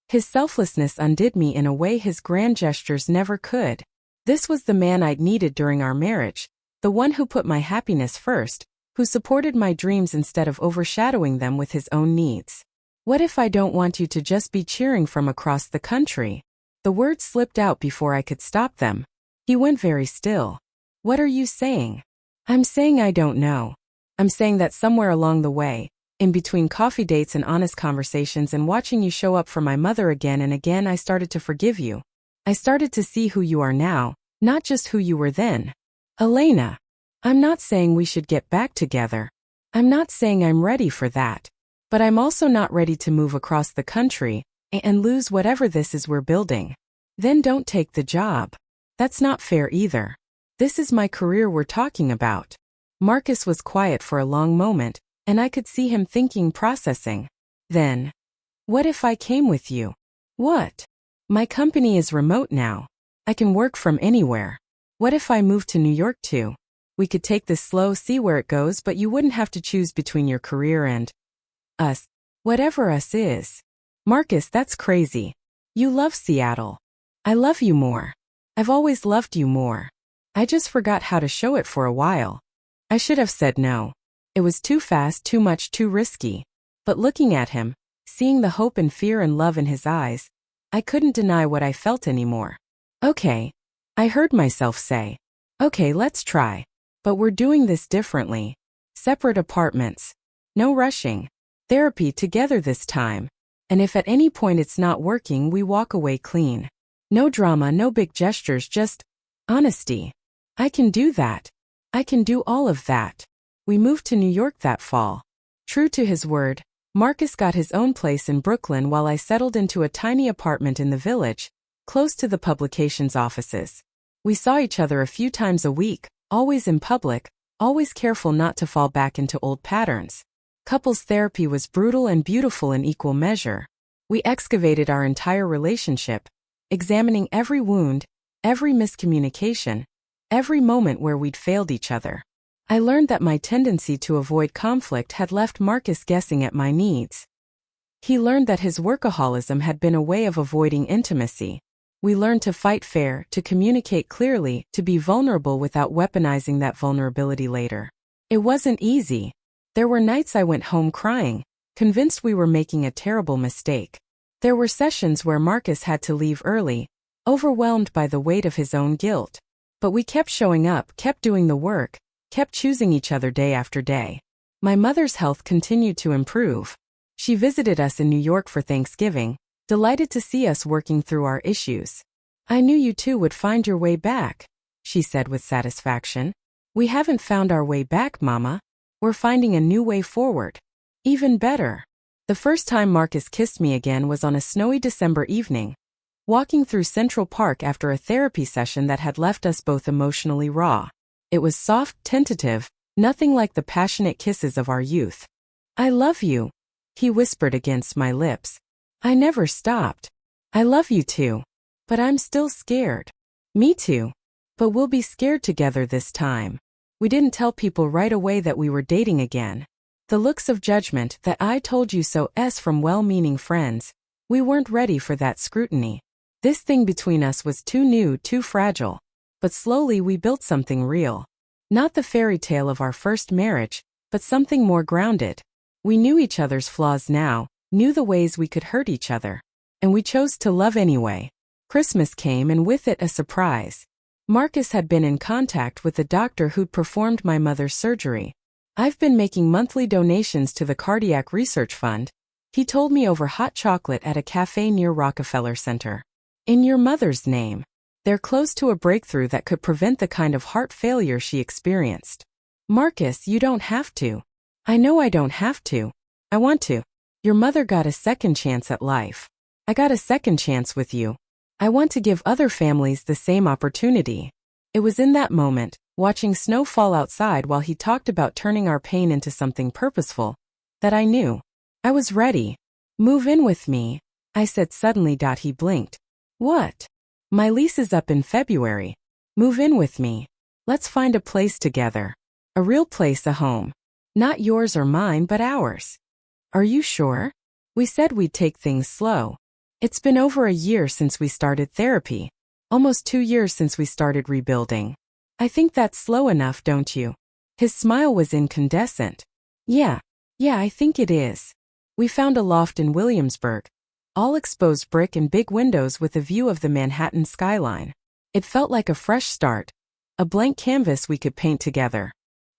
S1: His selflessness undid me in a way his grand gestures never could. This was the man I'd needed during our marriage, the one who put my happiness first, who supported my dreams instead of overshadowing them with his own needs. What if I don't want you to just be cheering from across the country? The words slipped out before I could stop them. He went very still. What are you saying? I'm saying I don't know. I'm saying that somewhere along the way, in between coffee dates and honest conversations and watching you show up for my mother again and again, I started to forgive you. I started to see who you are now, not just who you were then. Elena, I'm not saying we should get back together. I'm not saying I'm ready for that. But I'm also not ready to move across the country and lose whatever this is we're building. Then don't take the job. That's not fair either. This is my career we're talking about. Marcus was quiet for a long moment, and I could see him thinking, processing. Then, what if I came with you? What? My company is remote now. I can work from anywhere. What if I moved to New York too? We could take this slow, see where it goes, but you wouldn't have to choose between your career and us. Whatever us is. Marcus, that's crazy. You love Seattle. I love you more. I've always loved you more. I just forgot how to show it for a while. I should have said no. It was too fast, too much, too risky. But looking at him, seeing the hope and fear and love in his eyes, I couldn't deny what I felt anymore. Okay. I heard myself say. Okay, let's try. But we're doing this differently. Separate apartments. No rushing. Therapy together this time. And if at any point it's not working, we walk away clean. No drama, no big gestures, just honesty. I can do that. I can do all of that. We moved to New York that fall. True to his word, Marcus got his own place in Brooklyn while I settled into a tiny apartment in the village, close to the publications offices. We saw each other a few times a week, always in public, always careful not to fall back into old patterns. Couples therapy was brutal and beautiful in equal measure. We excavated our entire relationship, examining every wound, every miscommunication, every moment where we'd failed each other. I learned that my tendency to avoid conflict had left Marcus guessing at my needs. He learned that his workaholism had been a way of avoiding intimacy. We learned to fight fair, to communicate clearly, to be vulnerable without weaponizing that vulnerability later. It wasn't easy. There were nights I went home crying, convinced we were making a terrible mistake. There were sessions where Marcus had to leave early, overwhelmed by the weight of his own guilt. But we kept showing up, kept doing the work, kept choosing each other day after day. My mother's health continued to improve. She visited us in New York for Thanksgiving, delighted to see us working through our issues. "I knew you two would find your way back," she said with satisfaction. "We haven't found our way back, Mama. We're finding a new way forward. Even better." The first time Marcus kissed me again was on a snowy December evening, walking through Central Park after a therapy session that had left us both emotionally raw. It was soft, tentative, nothing like the passionate kisses of our youth. "I love you," he whispered against my lips. I never stopped. "I love you too. But I'm still scared." "Me too. But we'll be scared together this time." We didn't tell people right away that we were dating again. The looks of judgment, that "I told you so"s from well-meaning friends. We weren't ready for that scrutiny. This thing between us was too new, too fragile. But slowly we built something real. Not the fairy tale of our first marriage, but something more grounded. We knew each other's flaws now, knew the ways we could hurt each other. And we chose to love anyway. Christmas came and with it a surprise. Marcus had been in contact with the doctor who'd performed my mother's surgery. "I've been making monthly donations to the Cardiac Research Fund," he told me over hot chocolate at a cafe near Rockefeller Center. "In your mother's name. They're close to a breakthrough that could prevent the kind of heart failure she experienced." "Marcus, you don't have to." "I know I don't have to. I want to. Your mother got a second chance at life. I got a second chance with you. I want to give other families the same opportunity." It was in that moment, watching snow fall outside while he talked about turning our pain into something purposeful, that I knew. I was ready. "Move in with me," I said suddenly. He blinked. "What?" "My lease is up in February. Move in with me. Let's find a place together. A real place, a home. Not yours or mine, but ours." "Are you sure?" We said we'd take things slow. It's been over a year since we started therapy. Almost 2 years since we started rebuilding. I think that's slow enough, don't you? His smile was incandescent. Yeah, I think it is." We found a loft in Williamsburg. All exposed brick and big windows with a view of the Manhattan skyline. It felt like a fresh start. A blank canvas we could paint together.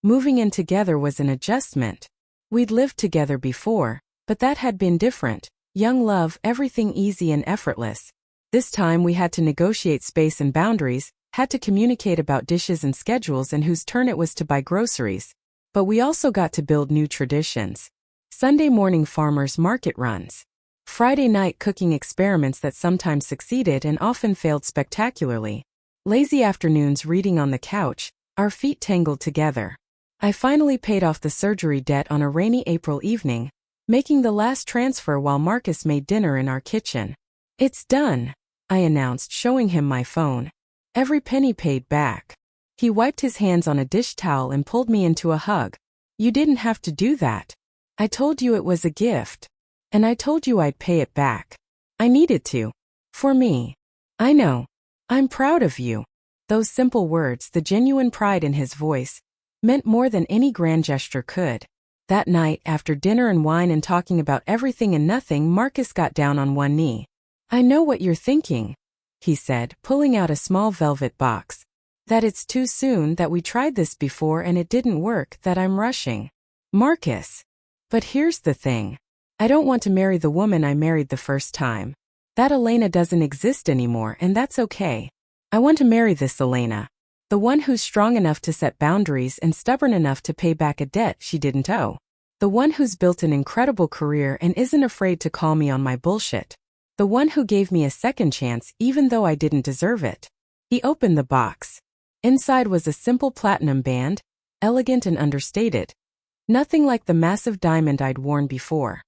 S1: Moving in together was an adjustment. We'd lived together before, but that had been different. Young love, everything easy and effortless. This time we had to negotiate space and boundaries, had to communicate about dishes and schedules and whose turn it was to buy groceries. But we also got to build new traditions. Sunday morning farmers market runs. Friday night cooking experiments that sometimes succeeded and often failed spectacularly. Lazy afternoons reading on the couch, our feet tangled together. I finally paid off the surgery debt on a rainy April evening, making the last transfer while Marcus made dinner in our kitchen. "It's done," I announced, showing him my phone. "Every penny paid back." He wiped his hands on a dish towel and pulled me into a hug. "You didn't have to do that. I told you it was a gift. And I told you I'd pay it back. I needed to. For me. I know. I'm proud of you." Those simple words, the genuine pride in his voice, meant more than any grand gesture could. That night, after dinner and wine and talking about everything and nothing, Marcus got down on one knee. "I know what you're thinking," he said, pulling out a small velvet box. "That it's too soon, that we tried this before and it didn't work, that I'm rushing." "Marcus. But here's the thing. I don't want to marry the woman I married the first time. That Elena doesn't exist anymore, and that's okay. I want to marry this Elena. The one who's strong enough to set boundaries and stubborn enough to pay back a debt she didn't owe. The one who's built an incredible career and isn't afraid to call me on my bullshit. The one who gave me a second chance even though I didn't deserve it. He opened the box. Inside was a simple platinum band, elegant and understated. Nothing like the massive diamond I'd worn before.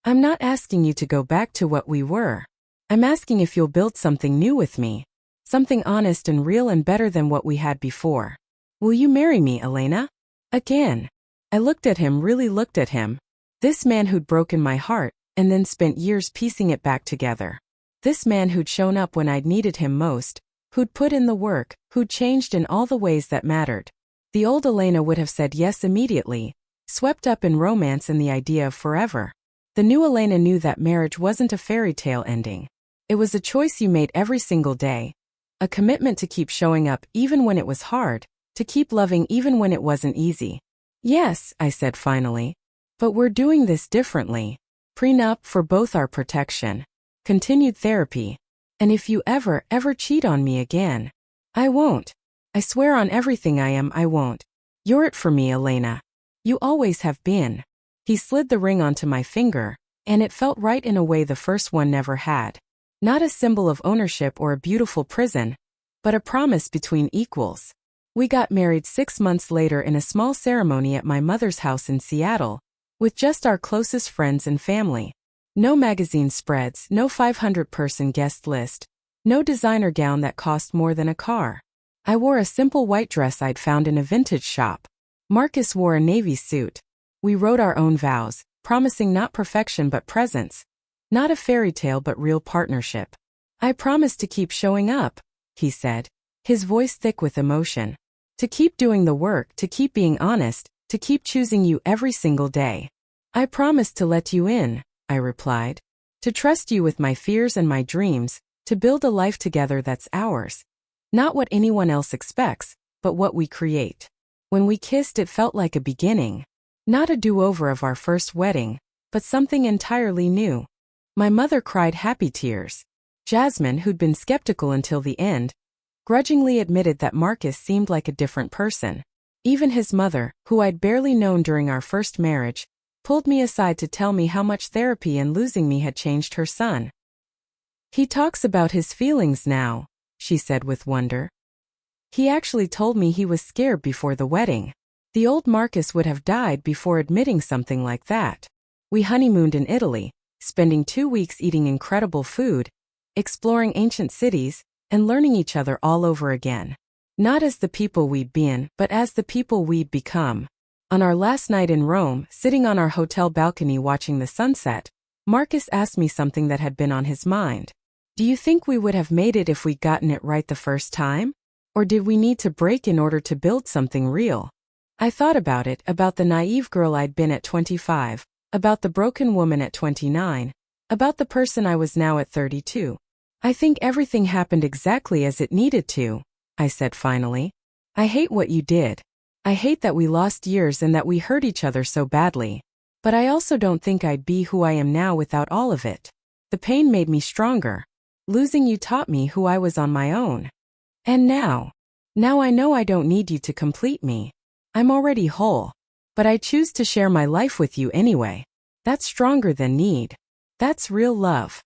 S1: I'm not asking you to go back to what we were. I'm asking if you'll build something new with me. Something honest and real and better than what we had before. Will you marry me, Elena? Again. I looked at him, really looked at him. This man who'd broken my heart, and then spent years piecing it back together. This man who'd shown up when I'd needed him most, who'd put in the work, who'd changed in all the ways that mattered. The old Elena would have said yes immediately, swept up in romance and the idea of forever. The new Elena knew that marriage wasn't a fairy tale ending. It was a choice you made every single day. A commitment to keep showing up even when it was hard, to keep loving even when it wasn't easy. Yes, I said finally. But we're doing this differently. Prenup for both our protection. Continued therapy. And if you ever cheat on me again, I won't. I swear on everything I won't. You're it for me, Elena. You always have been. He slid the ring onto my finger, and it felt right in a way the first one never had. Not a symbol of ownership or a beautiful prison, but a promise between equals. We got married 6 months later in a small ceremony at my mother's house in Seattle, with just our closest friends and family. No magazine spreads, no 500-person guest list, no designer gown that cost more than a car. I wore a simple white dress I'd found in a vintage shop. Marcus wore a navy suit. We wrote our own vows, promising not perfection but presence. Not a fairy tale but real partnership. I promised to keep showing up, he said, his voice thick with emotion. To keep doing the work, to keep being honest, to keep choosing you every single day. I promised to let you in, I replied. To trust you with my fears and my dreams, to build a life together that's ours. Not what anyone else expects, but what we create. When we kissed, it felt like a beginning. Not a do-over of our first wedding, but something entirely new. My mother cried happy tears. Jasmine, who'd been skeptical until the end, grudgingly admitted that Marcus seemed like a different person. Even his mother, who I'd barely known during our first marriage, pulled me aside to tell me how much therapy and losing me had changed her son. He talks about his feelings now, she said with wonder. He actually told me he was scared before the wedding. The old Marcus would have died before admitting something like that. We honeymooned in Italy, spending 2 weeks eating incredible food, exploring ancient cities, and learning each other all over again. Not as the people we'd been, but as the people we'd become. On our last night in Rome, sitting on our hotel balcony watching the sunset, Marcus asked me something that had been on his mind. Do you think we would have made it if we'd gotten it right the first time? Or did we need to break in order to build something real? I thought about it, about the naive girl I'd been at 25, about the broken woman at 29, about the person I was now at 32. I think everything happened exactly as it needed to, I said finally. I hate what you did. I hate that we lost years and that we hurt each other so badly. But I also don't think I'd be who I am now without all of it. The pain made me stronger. Losing you taught me who I was on my own. And now I know I don't need you to complete me. I'm already whole. But I choose to share my life with you anyway. That's stronger than need. That's real love.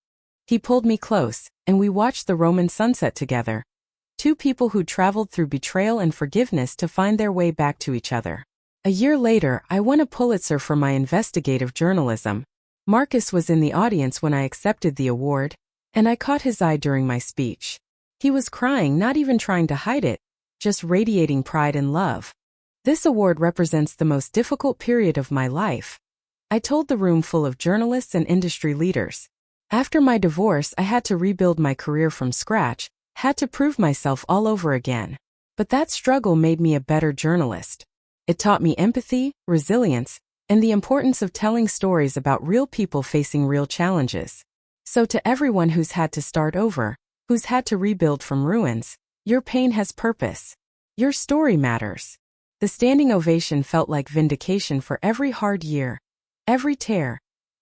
S1: He pulled me close, and we watched the Roman sunset together. Two people who traveled through betrayal and forgiveness to find their way back to each other. A year later, I won a Pulitzer for my investigative journalism. Marcus was in the audience when I accepted the award, and I caught his eye during my speech. He was crying, not even trying to hide it, just radiating pride and love. This award represents the most difficult period of my life, I told the room full of journalists and industry leaders. After my divorce, I had to rebuild my career from scratch, had to prove myself all over again. But that struggle made me a better journalist. It taught me empathy, resilience, and the importance of telling stories about real people facing real challenges. So to everyone who's had to start over, who's had to rebuild from ruins, your pain has purpose. Your story matters. The standing ovation felt like vindication for every hard year, every tear,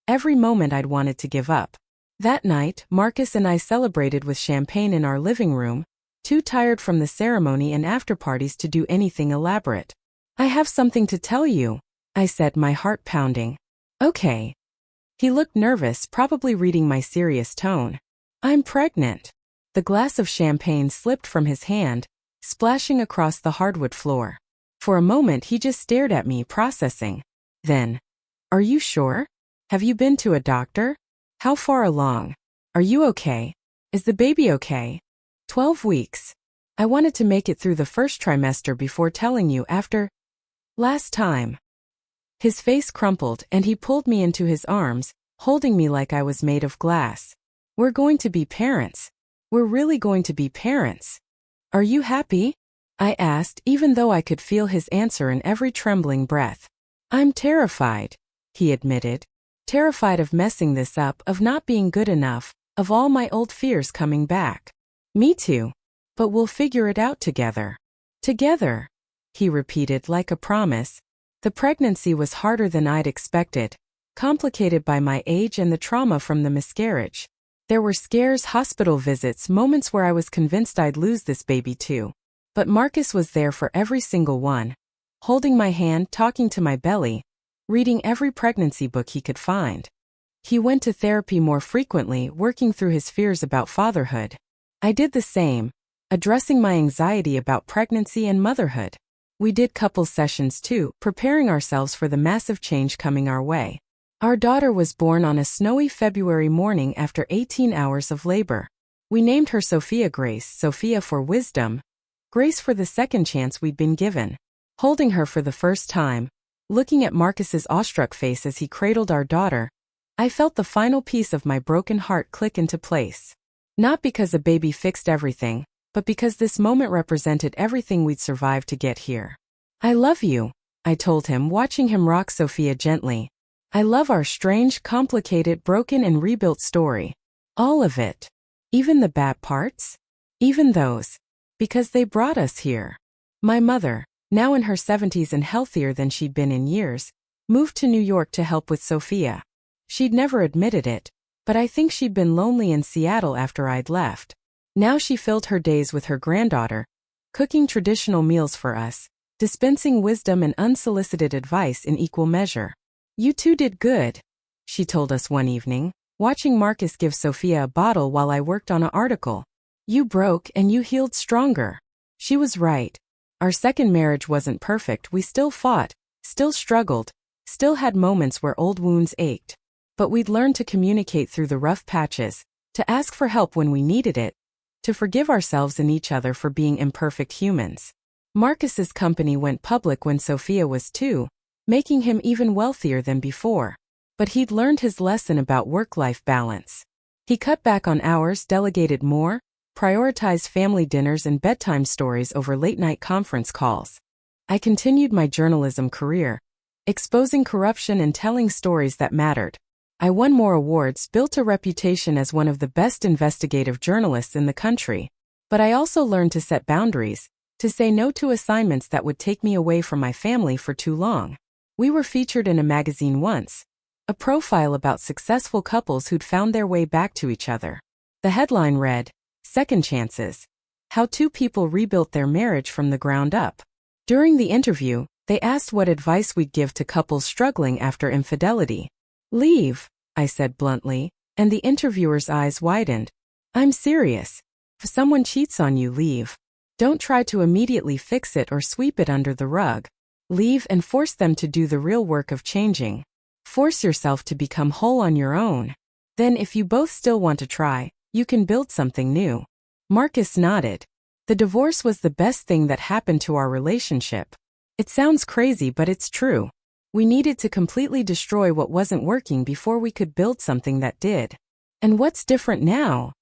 S1: every moment I'd wanted to give up. That night, Marcus and I celebrated with champagne in our living room, too tired from the ceremony and after-parties to do anything elaborate. I have something to tell you, I said, my heart pounding. Okay. He looked nervous, probably reading my serious tone. I'm pregnant. The glass of champagne slipped from his hand, splashing across the hardwood floor. For a moment he just stared at me, processing. Then, are you sure? Have you been to a doctor? How far along? Are you okay? Is the baby okay? 12 weeks. I wanted to make it through the first trimester before telling you after last time. His face crumpled and he pulled me into his arms, holding me like I was made of glass. We're going to be parents. We're really going to be parents. Are you happy? I asked, even though I could feel his answer in every trembling breath. I'm terrified, he admitted. Terrified of messing this up, of not being good enough, of all my old fears coming back. Me too. But we'll figure it out together. Together, he repeated like a promise. The pregnancy was harder than I'd expected, complicated by my age and the trauma from the miscarriage. There were scares, hospital visits, moments where I was convinced I'd lose this baby too. But Marcus was there for every single one, holding my hand, talking to my belly, reading every pregnancy book he could find. He went to therapy more frequently, working through his fears about fatherhood. I did the same, addressing my anxiety about pregnancy and motherhood. We did couples sessions too, preparing ourselves for the massive change coming our way. Our daughter was born on a snowy February morning after 18 hours of labor. We named her Sophia Grace, Sophia for wisdom, Grace for the second chance we'd been given. Holding her for the first time, looking at Marcus's awestruck face as he cradled our daughter, I felt the final piece of my broken heart click into place. Not because a baby fixed everything, but because this moment represented everything we'd survived to get here. I love you, I told him, watching him rock Sophia gently. I love our strange, complicated, broken and rebuilt story. All of it. Even the bad parts? Even those. Because they brought us here. My mother, now in her 70s and healthier than she'd been in years, moved to New York to help with Sophia. She'd never admitted it, but I think she'd been lonely in Seattle after I'd left. Now she filled her days with her granddaughter, cooking traditional meals for us, dispensing wisdom and unsolicited advice in equal measure. You two did good, she told us one evening, watching Marcus give Sophia a bottle while I worked on an article. You broke and you healed stronger. She was right. Our second marriage wasn't perfect. We still fought, still struggled, still had moments where old wounds ached. But we'd learned to communicate through the rough patches, to ask for help when we needed it, to forgive ourselves and each other for being imperfect humans. Marcus's company went public when Sophia was 2, making him even wealthier than before. But he'd learned his lesson about work-life balance. He cut back on hours, delegated more, prioritized family dinners and bedtime stories over late-night conference calls. I continued my journalism career, exposing corruption and telling stories that mattered. I won more awards, built a reputation as one of the best investigative journalists in the country. But I also learned to set boundaries, to say no to assignments that would take me away from my family for too long. We were featured in a magazine once, a profile about successful couples who'd found their way back to each other. The headline read, Second Chances: How Two People Rebuilt Their Marriage from the Ground Up. During the interview, they asked what advice we'd give to couples struggling after infidelity. Leave, I said bluntly, and the interviewer's eyes widened. I'm serious. If someone cheats on you, leave. Don't try to immediately fix it or sweep it under the rug. Leave and force them to do the real work of changing. Force yourself to become whole on your own. Then if you both still want to try, you can build something new. Marcus nodded. The divorce was the best thing that happened to our relationship. It sounds crazy, but it's true. We needed to completely destroy what wasn't working before we could build something that did. And what's different now?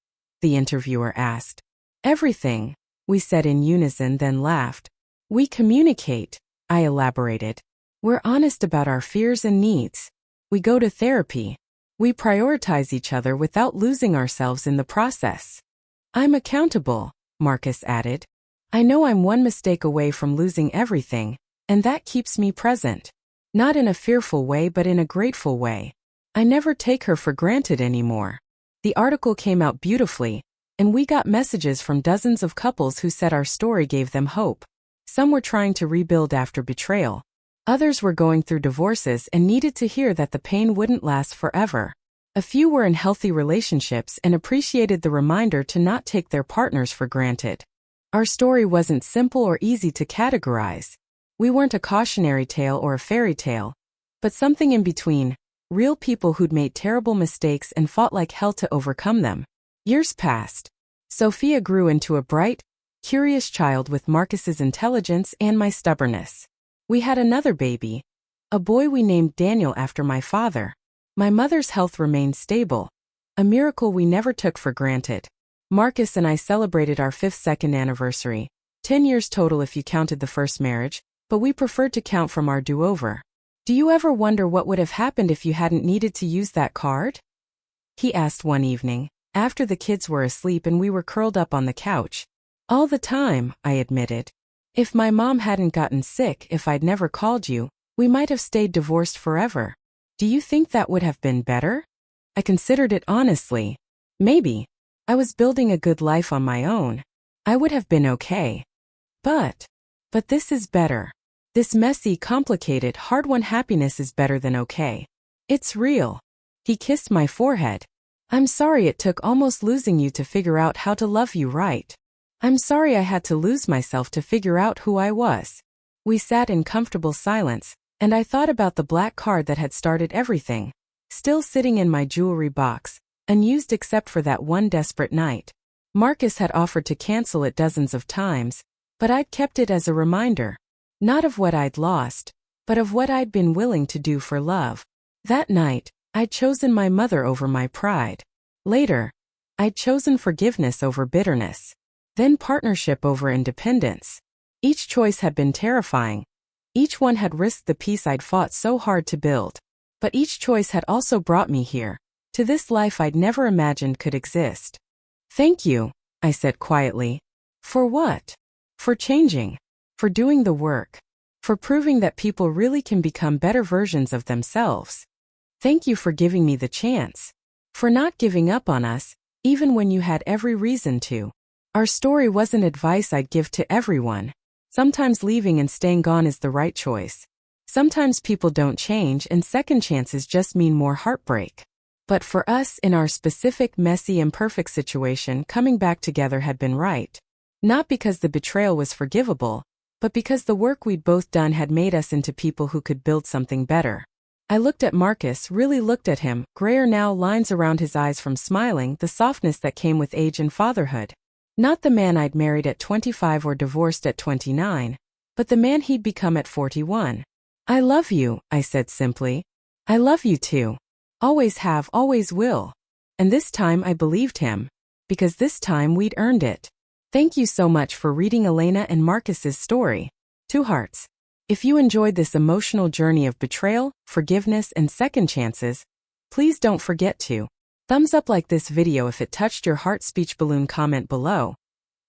S1: The interviewer asked. Everything, we said in unison, then laughed. We communicate, I elaborated. We're honest about our fears and needs. We go to therapy. We prioritize each other without losing ourselves in the process. I'm accountable, Marcus added. I know I'm one mistake away from losing everything, and that keeps me present. Not in a fearful way, but in a grateful way. I never take her for granted anymore. The article came out beautifully, and we got messages from dozens of couples who said our story gave them hope. Some were trying to rebuild after betrayal. Others were going through divorces and needed to hear that the pain wouldn't last forever. A few were in healthy relationships and appreciated the reminder to not take their partners for granted. Our story wasn't simple or easy to categorize. We weren't a cautionary tale or a fairy tale, but something in between, real people who'd made terrible mistakes and fought like hell to overcome them. Years passed. Sophia grew into a bright, curious child with Marcus's intelligence and my stubbornness. We had another baby, a boy we named Daniel after my father. My mother's health remained stable, a miracle we never took for granted. Marcus and I celebrated our 5th second anniversary, 10 years total if you counted the first marriage, but we preferred to count from our do-over. Do you ever wonder what would have happened if you hadn't needed to use that card? He asked one evening, after the kids were asleep and we were curled up on the couch. All the time, I admitted. If my mom hadn't gotten sick, if I'd never called you, we might have stayed divorced forever. Do you think that would have been better? I considered it honestly. Maybe. I was building a good life on my own. I would have been okay. But this is better. This messy, complicated, hard-won happiness is better than okay. It's real. He kissed my forehead. I'm sorry it took almost losing you to figure out how to love you right. I'm sorry I had to lose myself to figure out who I was. We sat in comfortable silence, and I thought about the black card that had started everything, still sitting in my jewelry box, unused except for that one desperate night. Marcus had offered to cancel it dozens of times, but I'd kept it as a reminder, not of what I'd lost, but of what I'd been willing to do for love. That night, I'd chosen my mother over my pride. Later, I'd chosen forgiveness over bitterness. Then partnership over independence. Each choice had been terrifying. Each one had risked the peace I'd fought so hard to build. But each choice had also brought me here, to this life I'd never imagined could exist. Thank you, I said quietly. For what? For changing. For doing the work. For proving that people really can become better versions of themselves. Thank you for giving me the chance. For not giving up on us, even when you had every reason to. Our story wasn't advice I'd give to everyone. Sometimes leaving and staying gone is the right choice. Sometimes people don't change and second chances just mean more heartbreak. But for us, in our specific, messy, imperfect situation, coming back together had been right. Not because the betrayal was forgivable, but because the work we'd both done had made us into people who could build something better. I looked at Marcus, really looked at him, grayer now, lines around his eyes from smiling, the softness that came with age and fatherhood. Not the man I'd married at 25 or divorced at 29, but the man he'd become at 41. I love you, I said simply. I love you too. Always have, always will. And this time I believed him. Because this time we'd earned it. Thank you so much for reading Elena and Marcus's story. Two hearts. If you enjoyed this emotional journey of betrayal, forgiveness, and second chances, please don't forget to thumbs up like this video if it touched your heart. Speech balloon comment below.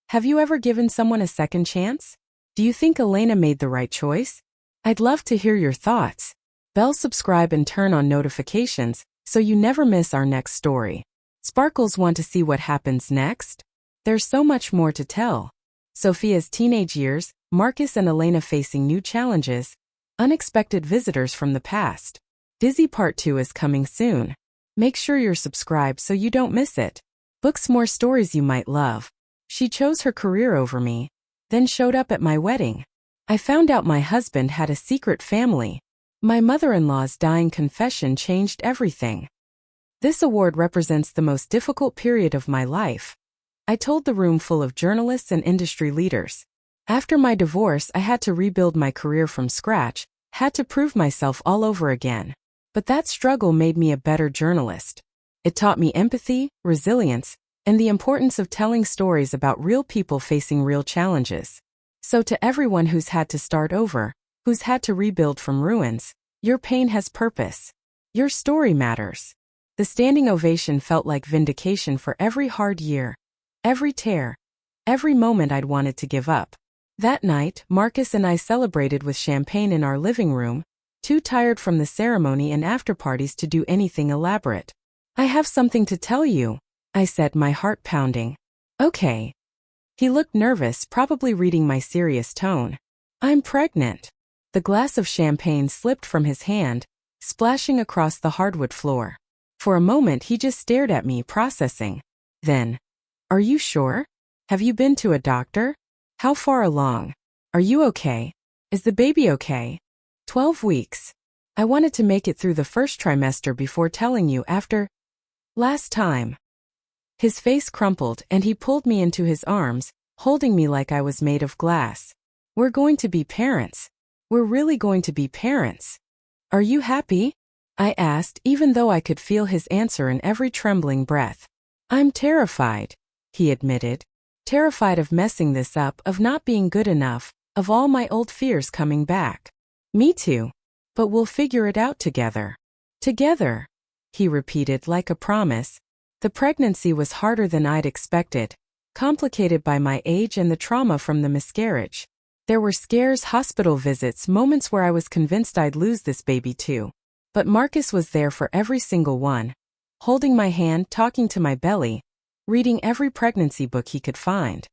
S1: Have you ever given someone a second chance? Do you think Elena made the right choice? I'd love to hear your thoughts. Bell subscribe and turn on notifications so you never miss our next story. Sparkles want to see what happens next? There's so much more to tell. Sophia's teenage years, Marcus and Elena facing new challenges, unexpected visitors from the past. Dizzy Part 2 is coming soon. Make sure you're subscribed so you don't miss it. Books more stories you might love. She chose her career over me, then showed up at my wedding. I found out my husband had a secret family. My mother-in-law's dying confession changed everything. This award represents the most difficult period of my life. I told the room full of journalists and industry leaders. After my divorce, I had to rebuild my career from scratch, had to prove myself all over again. But that struggle made me a better journalist. It taught me empathy, resilience, and the importance of telling stories about real people facing real challenges. So to everyone who's had to start over, who's had to rebuild from ruins, your pain has purpose. Your story matters. The standing ovation felt like vindication for every hard year, every tear, every moment I'd wanted to give up. That night, Marcus and I celebrated with champagne in our living room, too tired from the ceremony and after-parties to do anything elaborate. I have something to tell you, I said, my heart pounding. Okay. He looked nervous, probably reading my serious tone. I'm pregnant. The The glass of champagne slipped from his hand, splashing across the hardwood floor. For a moment he just stared at me, processing. Then, "Are you sure? Have you been to a doctor? How far along? Are you okay? Is the baby okay?" 12 weeks. I wanted to make it through the first trimester before telling you after last time. His face crumpled and he pulled me into his arms, holding me like I was made of glass. "We're going to be parents. We're really going to be parents. Are you happy?" I asked, even though I could feel his answer in every trembling breath. "I'm terrified," he admitted. "Terrified of messing this up, of not being good enough, of all my old fears coming back." "Me too. But we'll figure it out together." "Together," he repeated like a promise. The pregnancy was harder than I'd expected, complicated by my age and the trauma from the miscarriage. There were scares, hospital visits, moments where I was convinced I'd lose this baby too. But Marcus was there for every single one, holding my hand, talking to my belly, reading every pregnancy book he could find.